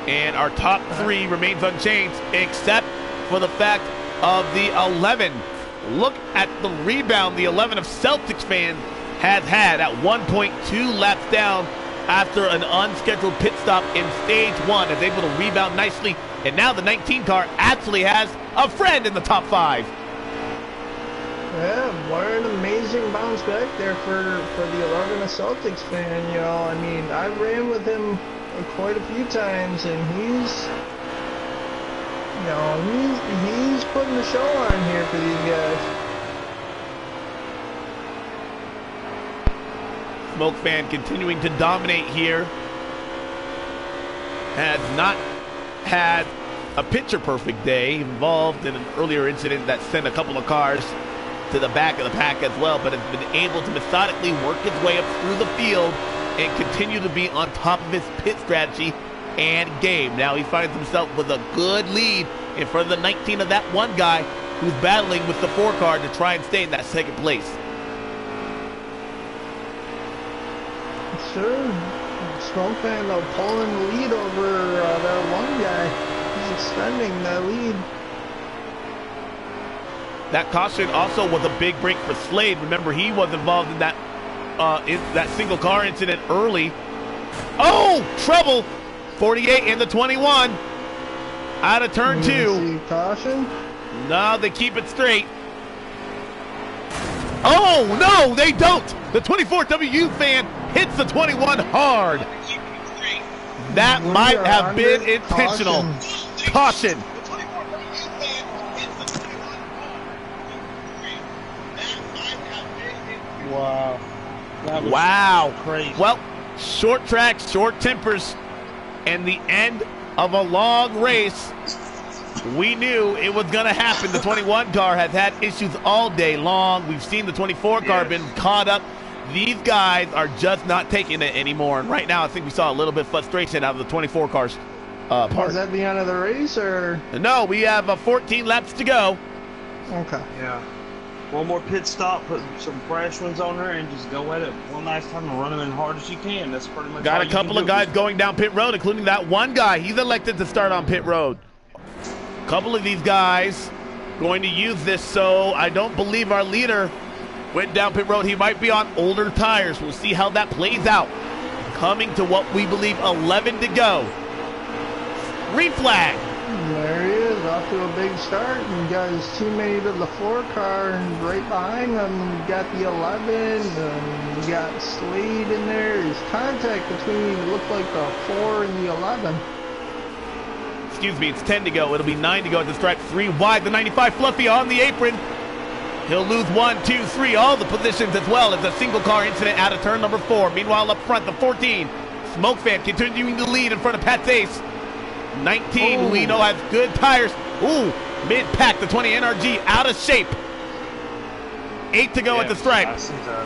And our top 3 remains unchanged, except for the fact of the 11. Look at the rebound the 11 of Celtics fans has had at 1.2 laps down after an unscheduled pit stop in stage 1. Is able to rebound nicely. And now the 19 car actually has a friend in the top 5. Yeah, what an amazing bounce back there for the 11 of Celtics fan. You know, I mean, I ran with him quite a few times, and he's putting the show on here for these guys. Smoke Fan continuing to dominate here. Has not had a picture perfect day, involved in an earlier incident that sent a couple of cars to the back of the pack as well, but has been able to methodically work his way up through the field and continue to be on top of his pit strategy and game. Now he finds himself with a good lead in front of the 19 of that one guy who's battling with the 4 car to try and stay in that second place. Sure. Smoke fan though pulling the lead over that one guy. He's extending that lead. That caution also was a big break for Slade. Remember, he was involved in that single car incident early. Oh, trouble! 48 and the 21 out of turn 2. Caution? No, they keep it straight. Oh, no, they don't. The 24W fan hits the 21 hard. That might have been intentional. Caution. Wow. That was crazy. Well, short tracks, short tempers, and the end of a long race. We knew it was going to happen. The 21 car has had issues all day long. We've seen the 24 car been caught up. These guys are just not taking it anymore. And right now, I think we saw a little bit of frustration out of the 24 cars. Was that the end of the race, or? No, we have 14 laps to go. Okay. Yeah. One more pit stop, put some fresh ones on her, and just go at it one last time and run them in hard as you can. That's pretty much Got all a couple of guys going down pit road, including that one guy. He's elected to start on pit road. A couple of these guys going to use this, so I don't believe our leader went down pit road. He might be on older tires. We'll see how that plays out. Coming to what we believe 11 to go. Green flag. There he is, off to a big start, and got his teammate of the 4 car and right behind him. You got the 11, and you got Slade in there. His contact between it looked like the 4 and the 11. Excuse me, it's 10 to go. It'll be 9 to go at the stripe. 3 wide, the 95 Fluffy on the apron. He'll lose 1, 2, 3, all the positions as well as a single car incident out of turn number 4. Meanwhile, up front, the 14, Smoke Fan continuing to lead in front of Pat's Ace. 19, we know has good tires. Ooh, mid-pack, the 20 NRG out of shape. 8 to go at the stripe. I see that.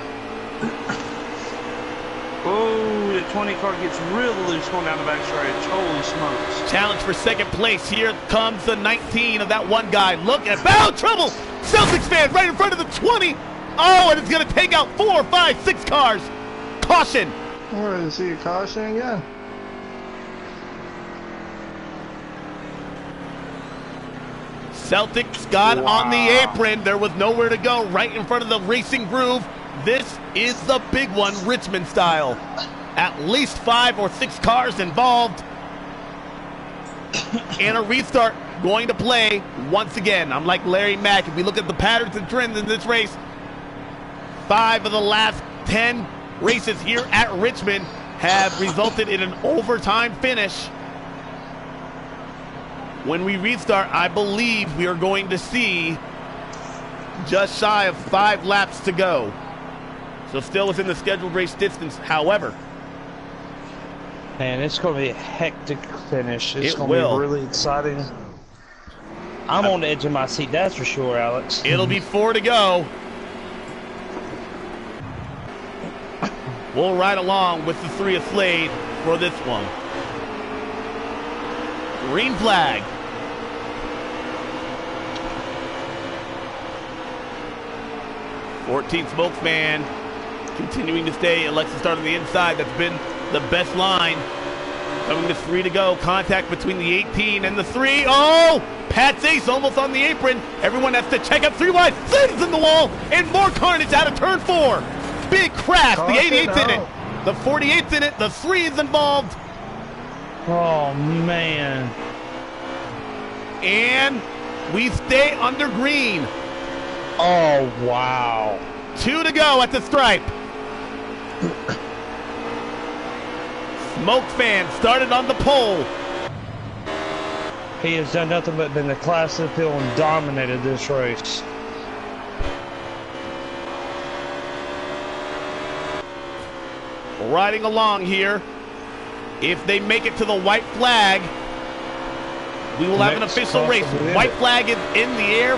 Oh, the 20 car gets real loose going down the back stretch. Holy smokes. Challenge for second place. Here comes the 19 of that one guy. Look at foul trouble. Celtics fan right in front of the 20. Oh, and it's going to take out 4, 5, 6 cars. Caution. Where is he? Caution again. Celtics got on the apron. There was nowhere to go. Right in front of the racing groove. This is the big one, Richmond style. At least 5 or 6 cars involved. And a restart going to play once again. I'm like Larry Mack. If we look at the patterns and trends in this race, 5 of the last 10 races here at Richmond have resulted in an overtime finish. When we restart, I believe we are going to see just shy of 5 laps to go. So still within the scheduled race distance. However, man, it's going to be a hectic finish. It's going will. to be really exciting. I'm on the edge of my seat, that's for sure, Alex. It'll be 4 to go. We'll ride along with the 3 of Slade for this one. Green flag. '14 Spokesman continuing to stay. Elects to start on the inside. That's been the best line. Coming to 3 to go. Contact between the 18 and the 3. Oh! Pat's Ace almost on the apron. Everyone has to check up 3 wide. Slades in the wall. And more carnage out of turn 4. Big crash. The 88's in it. The 48's in it. The 3 is involved. Oh, man. And we stay under green. Oh, wow. 2 to go at the stripe. Smoke Fan started on the pole. He has done nothing but been the class of the field and dominated this race. Riding along here. If they make it to the white flag, we will have an official race. White flag is in the air.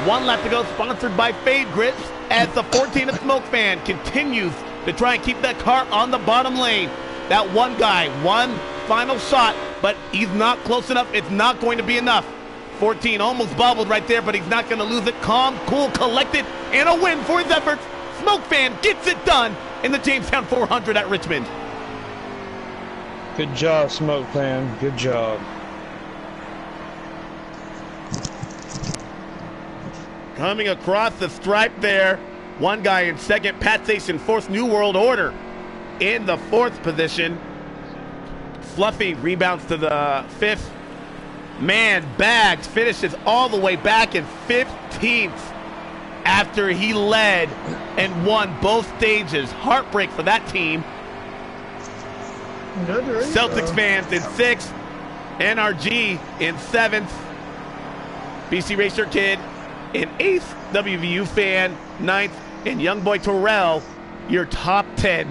1 lap to go, sponsored by Fade Grips, as the 14 of Smoke Fan continues to try and keep that car on the bottom lane. That one guy, one final shot, but he's not close enough. It's not going to be enough. 14 almost bobbled right there, but he's not going to lose it. Calm, cool, collected, and a win for his efforts. Smoke Fan gets it done in the Jamestown 400 at Richmond. Good job, Smoke Fan. Good job. Coming across the stripe there. One guy in second. Pat Station fourth. New World Order in the fourth position. Fluffy rebounds to the fifth. Man, Bags finishes all the way back in 15th after he led and won both stages. Heartbreak for that team. Good race, Celtics fans in 6th. NRG in 7th. BC Racer Kid in 8th. WVU fan 9th. And Young Boy Terrell, your top 10.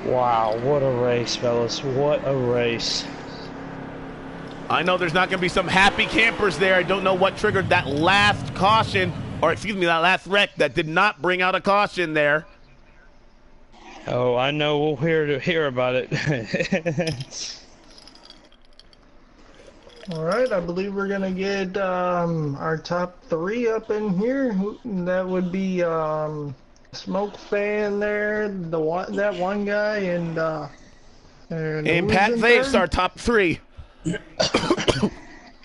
Wow, what a race, fellas. What a race. I know there's not going to be some happy campers there. I don't know what triggered that last caution, or excuse me, that last wreck that did not bring out a caution there. Oh, I know. We'll hear about it. All right, I believe we're gonna get our top 3 up in here. That would be Smoke Fan there, that one guy, and Pat Zave's our top 3.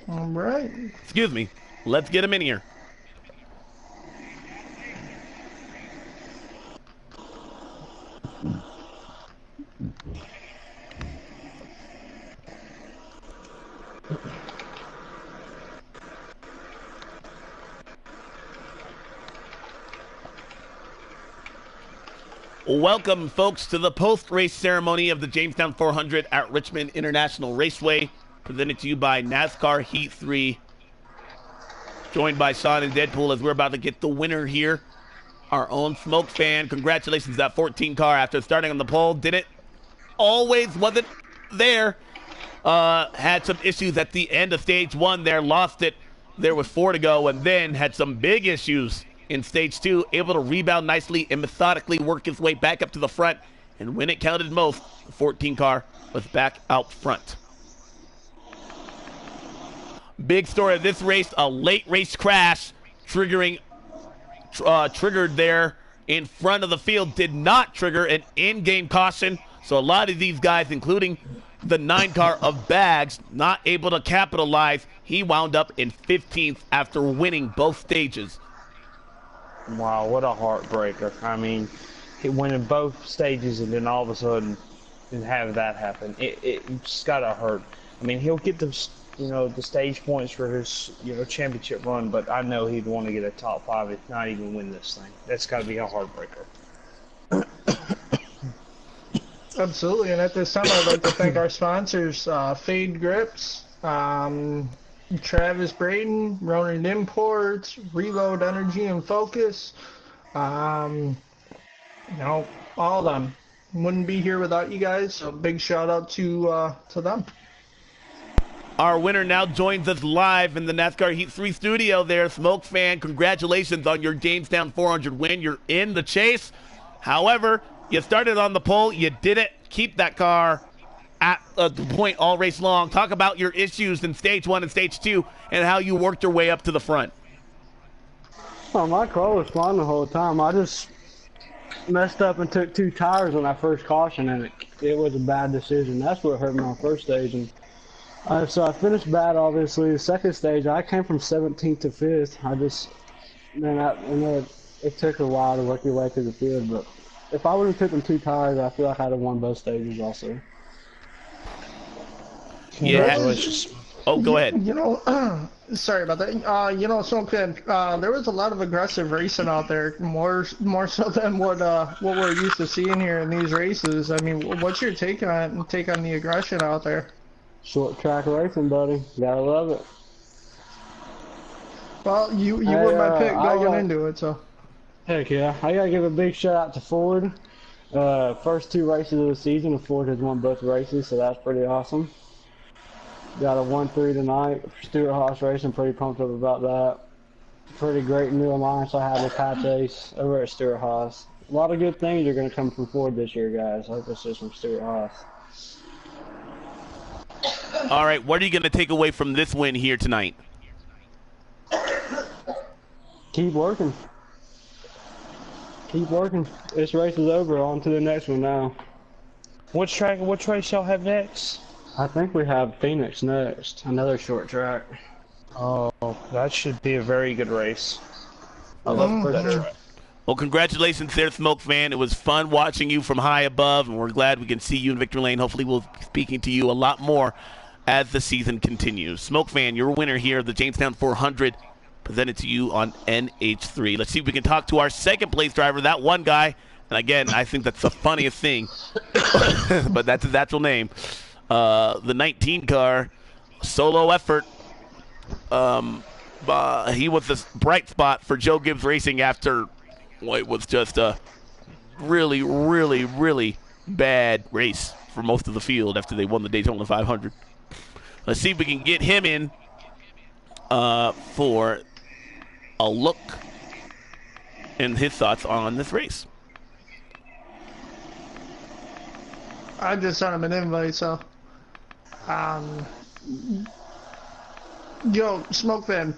All right. Excuse me. Let's get him in here. Welcome, folks, to the post-race ceremony of the Jamestown 400 at Richmond International Raceway, presented to you by NASCAR Heat 3. Joined by Sean and Deadpool as we're about to get the winner here. Our own Smoke Fan. Congratulations, that 14 car after starting on the pole. Didn't always, wasn't there. Had some issues at the end of stage 1 there. Lost it. There was 4 to go, and then had some big issues in stage 2, able to rebound nicely and methodically work his way back up to the front. And when it counted most, the 14 car was back out front. Big story of this race, a late race crash triggered there in front of the field. Did not trigger an in-game caution. So a lot of these guys, including the 9 car of Bags, not able to capitalize. He wound up in 15th after winning both stages. Wow, what a heartbreaker. I mean, he went in both stages and then all of a sudden have that happen. It just gotta hurt. I mean, he'll get the stage points for his championship run, but I know he'd want to get a top 5 if not even win this thing. That's gotta be a heartbreaker. Absolutely, and at this time I'd like to thank our sponsors, Fade Grips, Travis Braden, Ronan Imports, Reload Energy and Focus. All of them. Wouldn't be here without you guys, so big shout out to them. Our winner now joins us live in the NASCAR Heat 3 studio there. Smoke Fan, congratulations on your Jamestown 400 win. You're in the chase. However, you started on the pole. You didn't keep that car at the point all race long. Talk about your issues in stage 1 and stage 2 and how you worked your way up to the front. Well, my car was fine the whole time. I just messed up and took 2 tires on that first caution, and it was a bad decision. That's what hurt me on first stage. And so I finished bad, obviously. The second stage, I came from 17th to 5th. It took a while to work your way through the field, but if I would have taken 2 tires, I feel like I'd have won both stages also. Congratulations. Oh, go ahead. Sorry about that. Smoke Fan, there was a lot of aggressive racing out there, more so than what we're used to seeing here in these races. I mean, what's your take on the aggression out there? Short track racing, buddy. Gotta love it. Well, you were my pick going into it, so. Heck yeah. I gotta give a big shout out to Ford. First 2 races of the season, and Ford has won both races, so that's pretty awesome. Got a 1-3 tonight. Stuart Haas Racing, pretty pumped up about that. Pretty great new alliance I have with Pat's Ace over at Stuart Haas. A lot of good things are going to come from Ford this year, guys. I hope this is from Stuart Haas. All right, what are you going to take away from this win here tonight? Keep working. Keep working. This race is over. On to the next one now. Which race y'all have next? I think we have Phoenix next. Another short track. Oh, that should be a very good race. I love that track. Well, congratulations there, Smoke Fan. It was fun watching you from high above, and we're glad we can see you in Victory Lane. Hopefully we'll be speaking to you a lot more as the season continues. Smoke Fan, you're a winner here of the Jamestown 400, presented to you on NH3. Let's see if we can talk to our second place driver, that one guy. And again, I think that's the funniest thing, but that's his actual name. The 19 car, solo effort. He was the bright spot for Joe Gibbs Racing after what was just a really, really, really bad race for most of the field after they won the Daytona 500. Let's see if we can get him in for a look and his thoughts on this race. I just sent him an invite, so. Yo, Smoke Fan,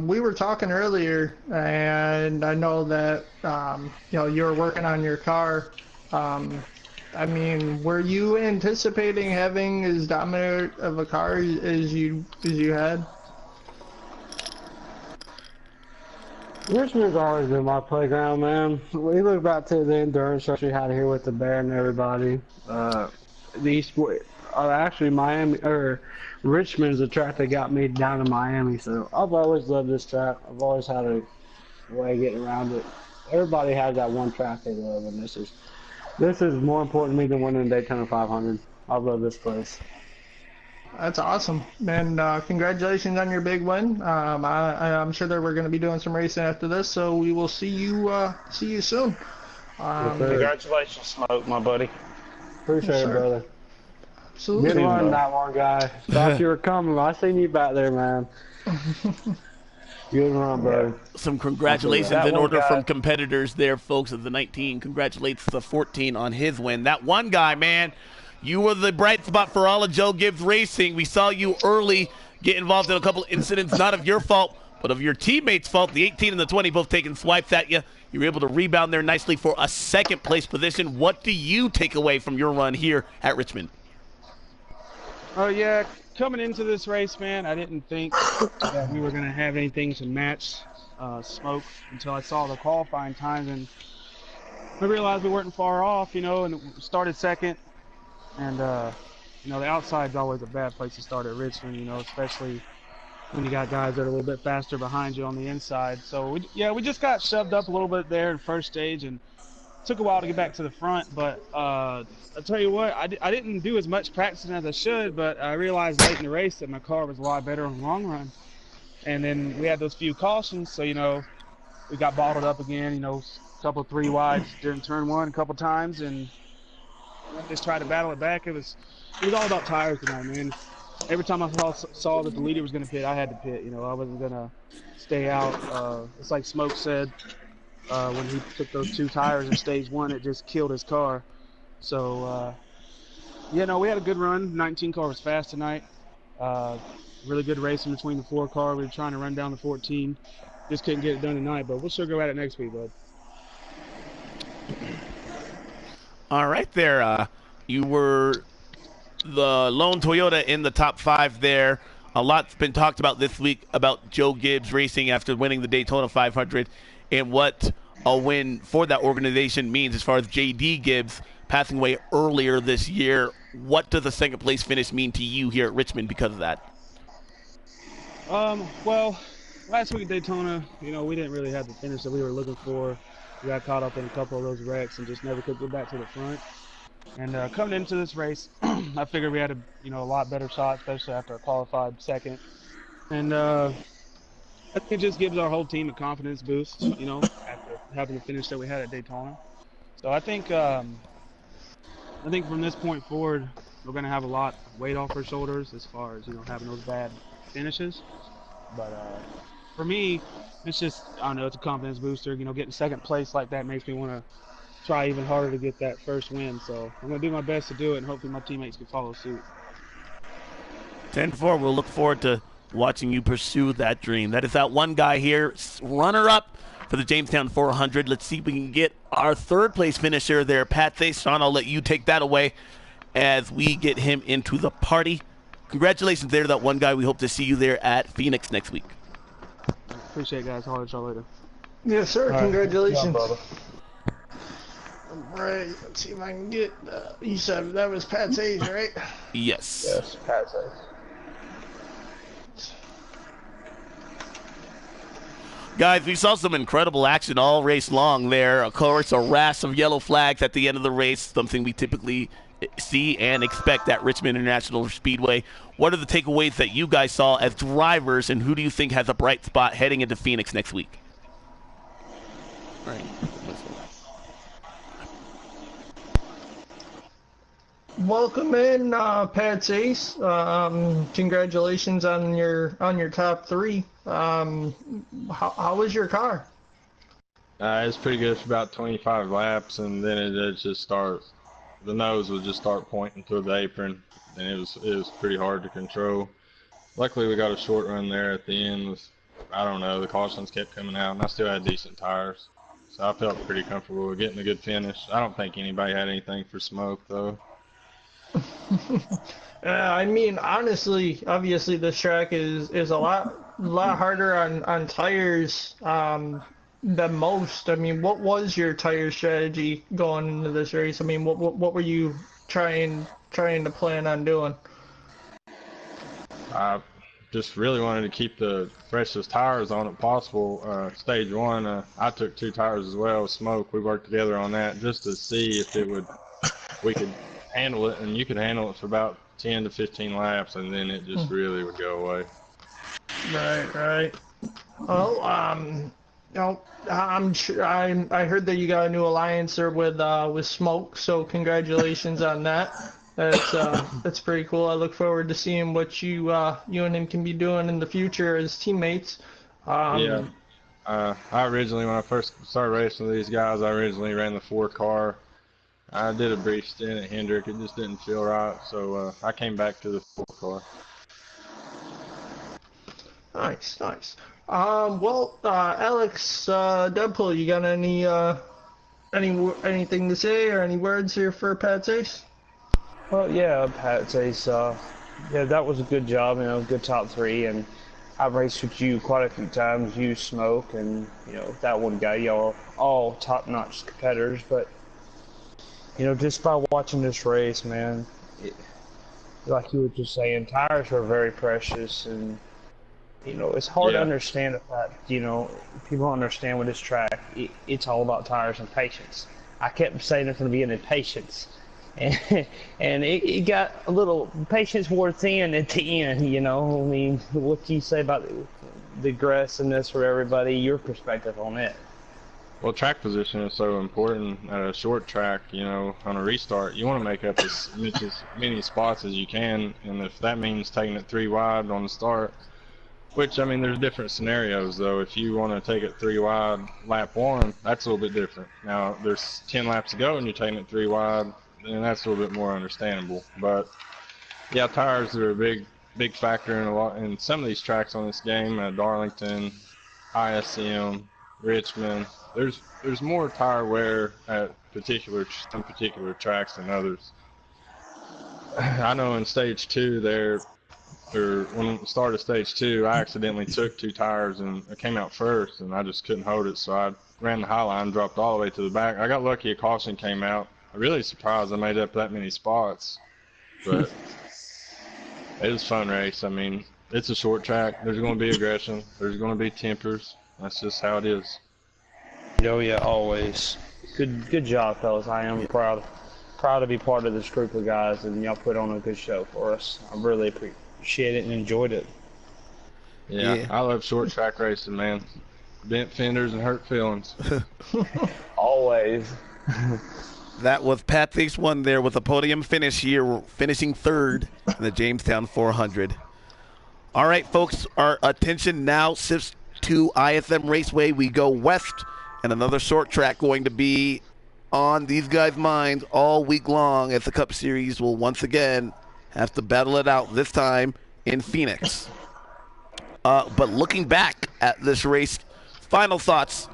we were talking earlier, and I know that, you were working on your car. I mean, were you anticipating having as dominant of a car as you had? Richmond's always been my playground, man. We look back to the endurance race we had here with the Bear and everybody. Actually, Richmond's the track that got me down to Miami, so I've always loved this track. I've always had a way of getting around it. Everybody has that one track they love, and this is more important to me than winning the Daytona 500. I love this place. That's awesome, and congratulations on your big win. I'm sure that we're going to be doing some racing after this, so we will see you soon. Congratulations, Smoke, my buddy. Appreciate it, brother. Absolutely. Good run, that one guy. Thought you were coming. I seen you back there, man. Good run, bro. Some congratulations in order from competitors there, folks, of the 19. Congratulates the 14 on his win. That one guy, man, you were the bright spot for all of Joe Gibbs Racing. We saw you early get involved in a couple of incidents, not of your fault, but of your teammates' fault. The 18 and the 20 both taking swipes at you. You were able to rebound there nicely for a second-place position. What do you take away from your run here at Richmond? Oh, yeah, coming into this race, man, I didn't think that we were going to have anything to match Smoke until I saw the qualifying times, and I realized we weren't far off, and started second. And, the outside's always a bad place to start at Richmond, especially when you got guys that are a little bit faster behind you on the inside. So, we just got shoved up a little bit there in first stage, and took a while to get back to the front, but I'll tell you what, I didn't do as much practicing as I should, but I realized late in the race that my car was a lot better on the long run. And then we had those few cautions, so, we got bottled up again, a couple 3 wides during turn 1 a couple times, and just tried to battle it back. It was all about tires tonight, man. Every time I saw that the leader was going to pit, I had to pit. I wasn't going to stay out. It's like Smoke said, when he took those 2 tires in stage 1, it just killed his car. So, we had a good run. 19 car was fast tonight. Really good racing between the 4 car. We were trying to run down the 14. Just couldn't get it done tonight, but we'll sure go at it next week, bud. All right there. You were the lone Toyota in the top 5 there. A lot's been talked about this week about Joe Gibbs Racing after winning the Daytona 500 and what a win for that organization means as far as J.D. Gibbs passing away earlier this year. What does the second place finish mean to you here at Richmond because of that? Well, last week at Daytona, we didn't really have the finish that we were looking for. We got caught up in a couple of those wrecks and just never could get back to the front. And coming into this race, I figured we had a lot better shot, especially after a qualified second. And I think it just gives our whole team a confidence boost, after having the finish that we had at Daytona. So I think from this point forward, we're going to have a lot of weight off our shoulders as far as, having those bad finishes. But for me, it's just, I don't know, it's a confidence booster. Getting second place like that makes me want to try even harder to get that first win. So I'm going to do my best to do it, and hopefully my teammates can follow suit. 10-4, we'll look forward to watching you pursue that dream. That is that one guy here, runner-up for the Jamestown 400. Let's see if we can get our third-place finisher there, Pat Thace. Sean, I'll let you take that away as we get him into the party. Congratulations there to that one guy. We hope to see you there at Phoenix next week. Appreciate it, guys. I'll let y'all later. Yes, sir. All Congratulations. right. All right. Let's see if I can get. You said that was Pat's age, right? Yes. Yes, Pat's age. Guys, we saw some incredible action all race long there. Of course, a rash of yellow flags at the end of the race, something we typically see and expect at Richmond International Speedway. What are the takeaways that you guys saw as drivers, and who do you think has a bright spot heading into Phoenix next week? All right. Welcome in, Pat's Ace. Congratulations on your top three. How was your car? It's pretty good for about 25 laps, and then it just starts. The nose would just start pointing toward the apron, and it was pretty hard to control. Luckily, we got a short run there at the end. I don't know, the cautions kept coming out, and I still had decent tires, so I felt pretty comfortable with getting a good finish. I don't think anybody had anything for smoke though. I mean, honestly, obviously this track is a lot harder on tires than most. I mean, what was your tire strategy going into this race? I mean, what were you trying to plan on doing? I just really wanted to keep the freshest tires on it possible. Stage one, I took 2 tires as well with smoke. We worked together on that just to see if we could handle it, and you could handle it for about 10 to 15 laps, and then it just really would go away. Right. Well, I'm sure I heard that you got a new alliance there with Smoke, so congratulations on that. That's pretty cool. I look forward to seeing what you and him can be doing in the future as teammates. I originally, when I first started racing with these guys, I originally ran the 4 car. I did a brief stint at Hendrick. It just didn't feel right, so I came back to the 4 car. Nice. Well, Alex Deadpool, you got anything to say or any words here for Pat's Ace? Well, yeah, Pat's Ace. Yeah, that was a good job. Good top 3, and I've raced with you quite a few times. You, Smoke, and that one guy. Y'all all top-notch competitors, but. Just by watching this race, man, like you were just saying, tires are very precious, and, it's hard to understand the fact, people don't understand with this track, it's all about tires and patience. I kept saying it from the beginning, patience, and it got a little patience wore thin at the end, I mean, what do you say about the aggressiveness for everybody, your perspective on it? Well, track position is so important at a short track, on a restart. You want to make up as many spots as you can, and if that means taking it 3 wide on the start, which, I mean, there's different scenarios, though. If you want to take it 3 wide lap 1, that's a little bit different. Now, there's 10 laps to go and you're taking it 3 wide, then that's a little bit more understandable. But, yeah, tires are a big factor in some of these tracks on this game, Darlington, ISM, Richmond. There's more tire wear at some particular tracks than others. I know in stage 2 when we started stage 2, I accidentally took 2 tires and I came out first, and I just couldn't hold it, so I ran the high line, dropped all the way to the back. I got lucky, a caution came out. I'm really surprised I made up that many spots, but it was a fun race. I mean, it's a short track. There's going to be aggression. There's going to be tempers. That's just how it is. Oh yeah, always. Good job, fellas. I am proud to be part of this group of guys, and y'all put on a good show for us. I really appreciate it and enjoyed it. Yeah, I love short track racing, man. Bent fenders and hurt feelings. Always. That was Patrick's one there with a podium finish here, finishing third in the Jamestown 400. All right, folks, our attention now shifts to ISM Raceway. We go west, and another short track going to be on these guys' minds all week long, as the Cup Series will once again have to battle it out, this time in Phoenix. But looking back at this race, final thoughts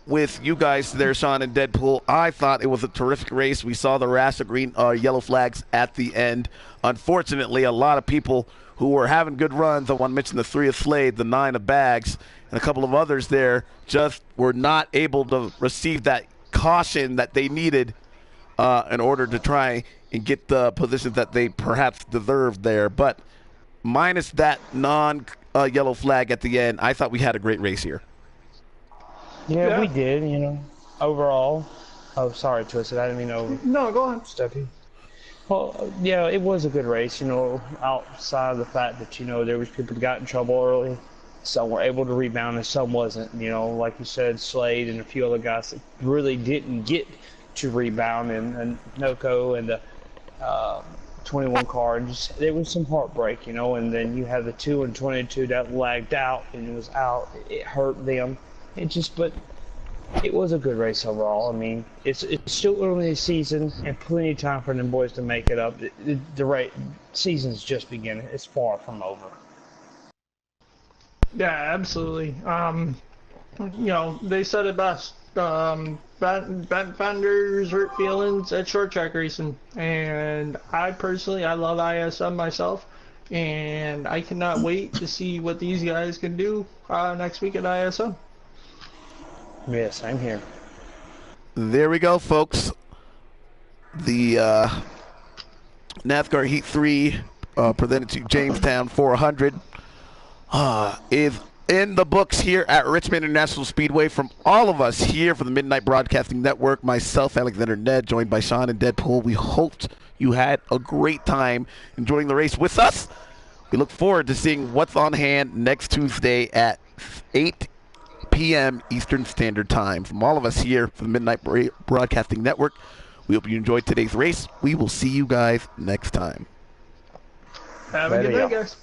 with you guys there, Sean and Deadpool. I thought it was a terrific race. We saw the rash of yellow flags at the end. Unfortunately, a lot of people who were having good runs, I want to mention the 3 of Slade, the 9 of Bags, and a couple of others there, just were not able to receive that caution that they needed in order to try and get the positions that they perhaps deserved there. But minus that non-yellow flag at the end, I thought we had a great race here. Yeah, we did, overall. Oh, sorry, Twisted. I didn't mean to. No, go on. Steffi. Well, yeah, it was a good race, outside of the fact that, there was people that got in trouble early. Some were able to rebound and some wasn't. Like you said, Slade and a few other guys that really didn't get to rebound, and Noko and the 21 cards. There was some heartbreak, and then you have the 2 and 22 that lagged out and it was out. It hurt them. But it was a good race overall. I mean, it's still early in the season and plenty of time for them boys to make it up. The season's just beginning. It's far from over. Yeah, absolutely. They said it best. Bent fenders, hurt feelings at short track racing. And I love ISM myself. And I cannot wait to see what these guys can do next week at ISM. Yes, I'm here. There we go, folks. The NASCAR Heat 3 presented to Jamestown 400 is in the books here at Richmond International Speedway. From all of us here from the Midnight Broadcasting Network, myself, Alexander Ned, joined by Sean and Deadpool, we hoped you had a great time enjoying the race with us. We look forward to seeing what's on hand next Tuesday at 8 p.m. Eastern Standard Time. From all of us here from the Midnight Broadcasting Network, we hope you enjoyed today's race. We will see you guys next time. Have a good night, guys.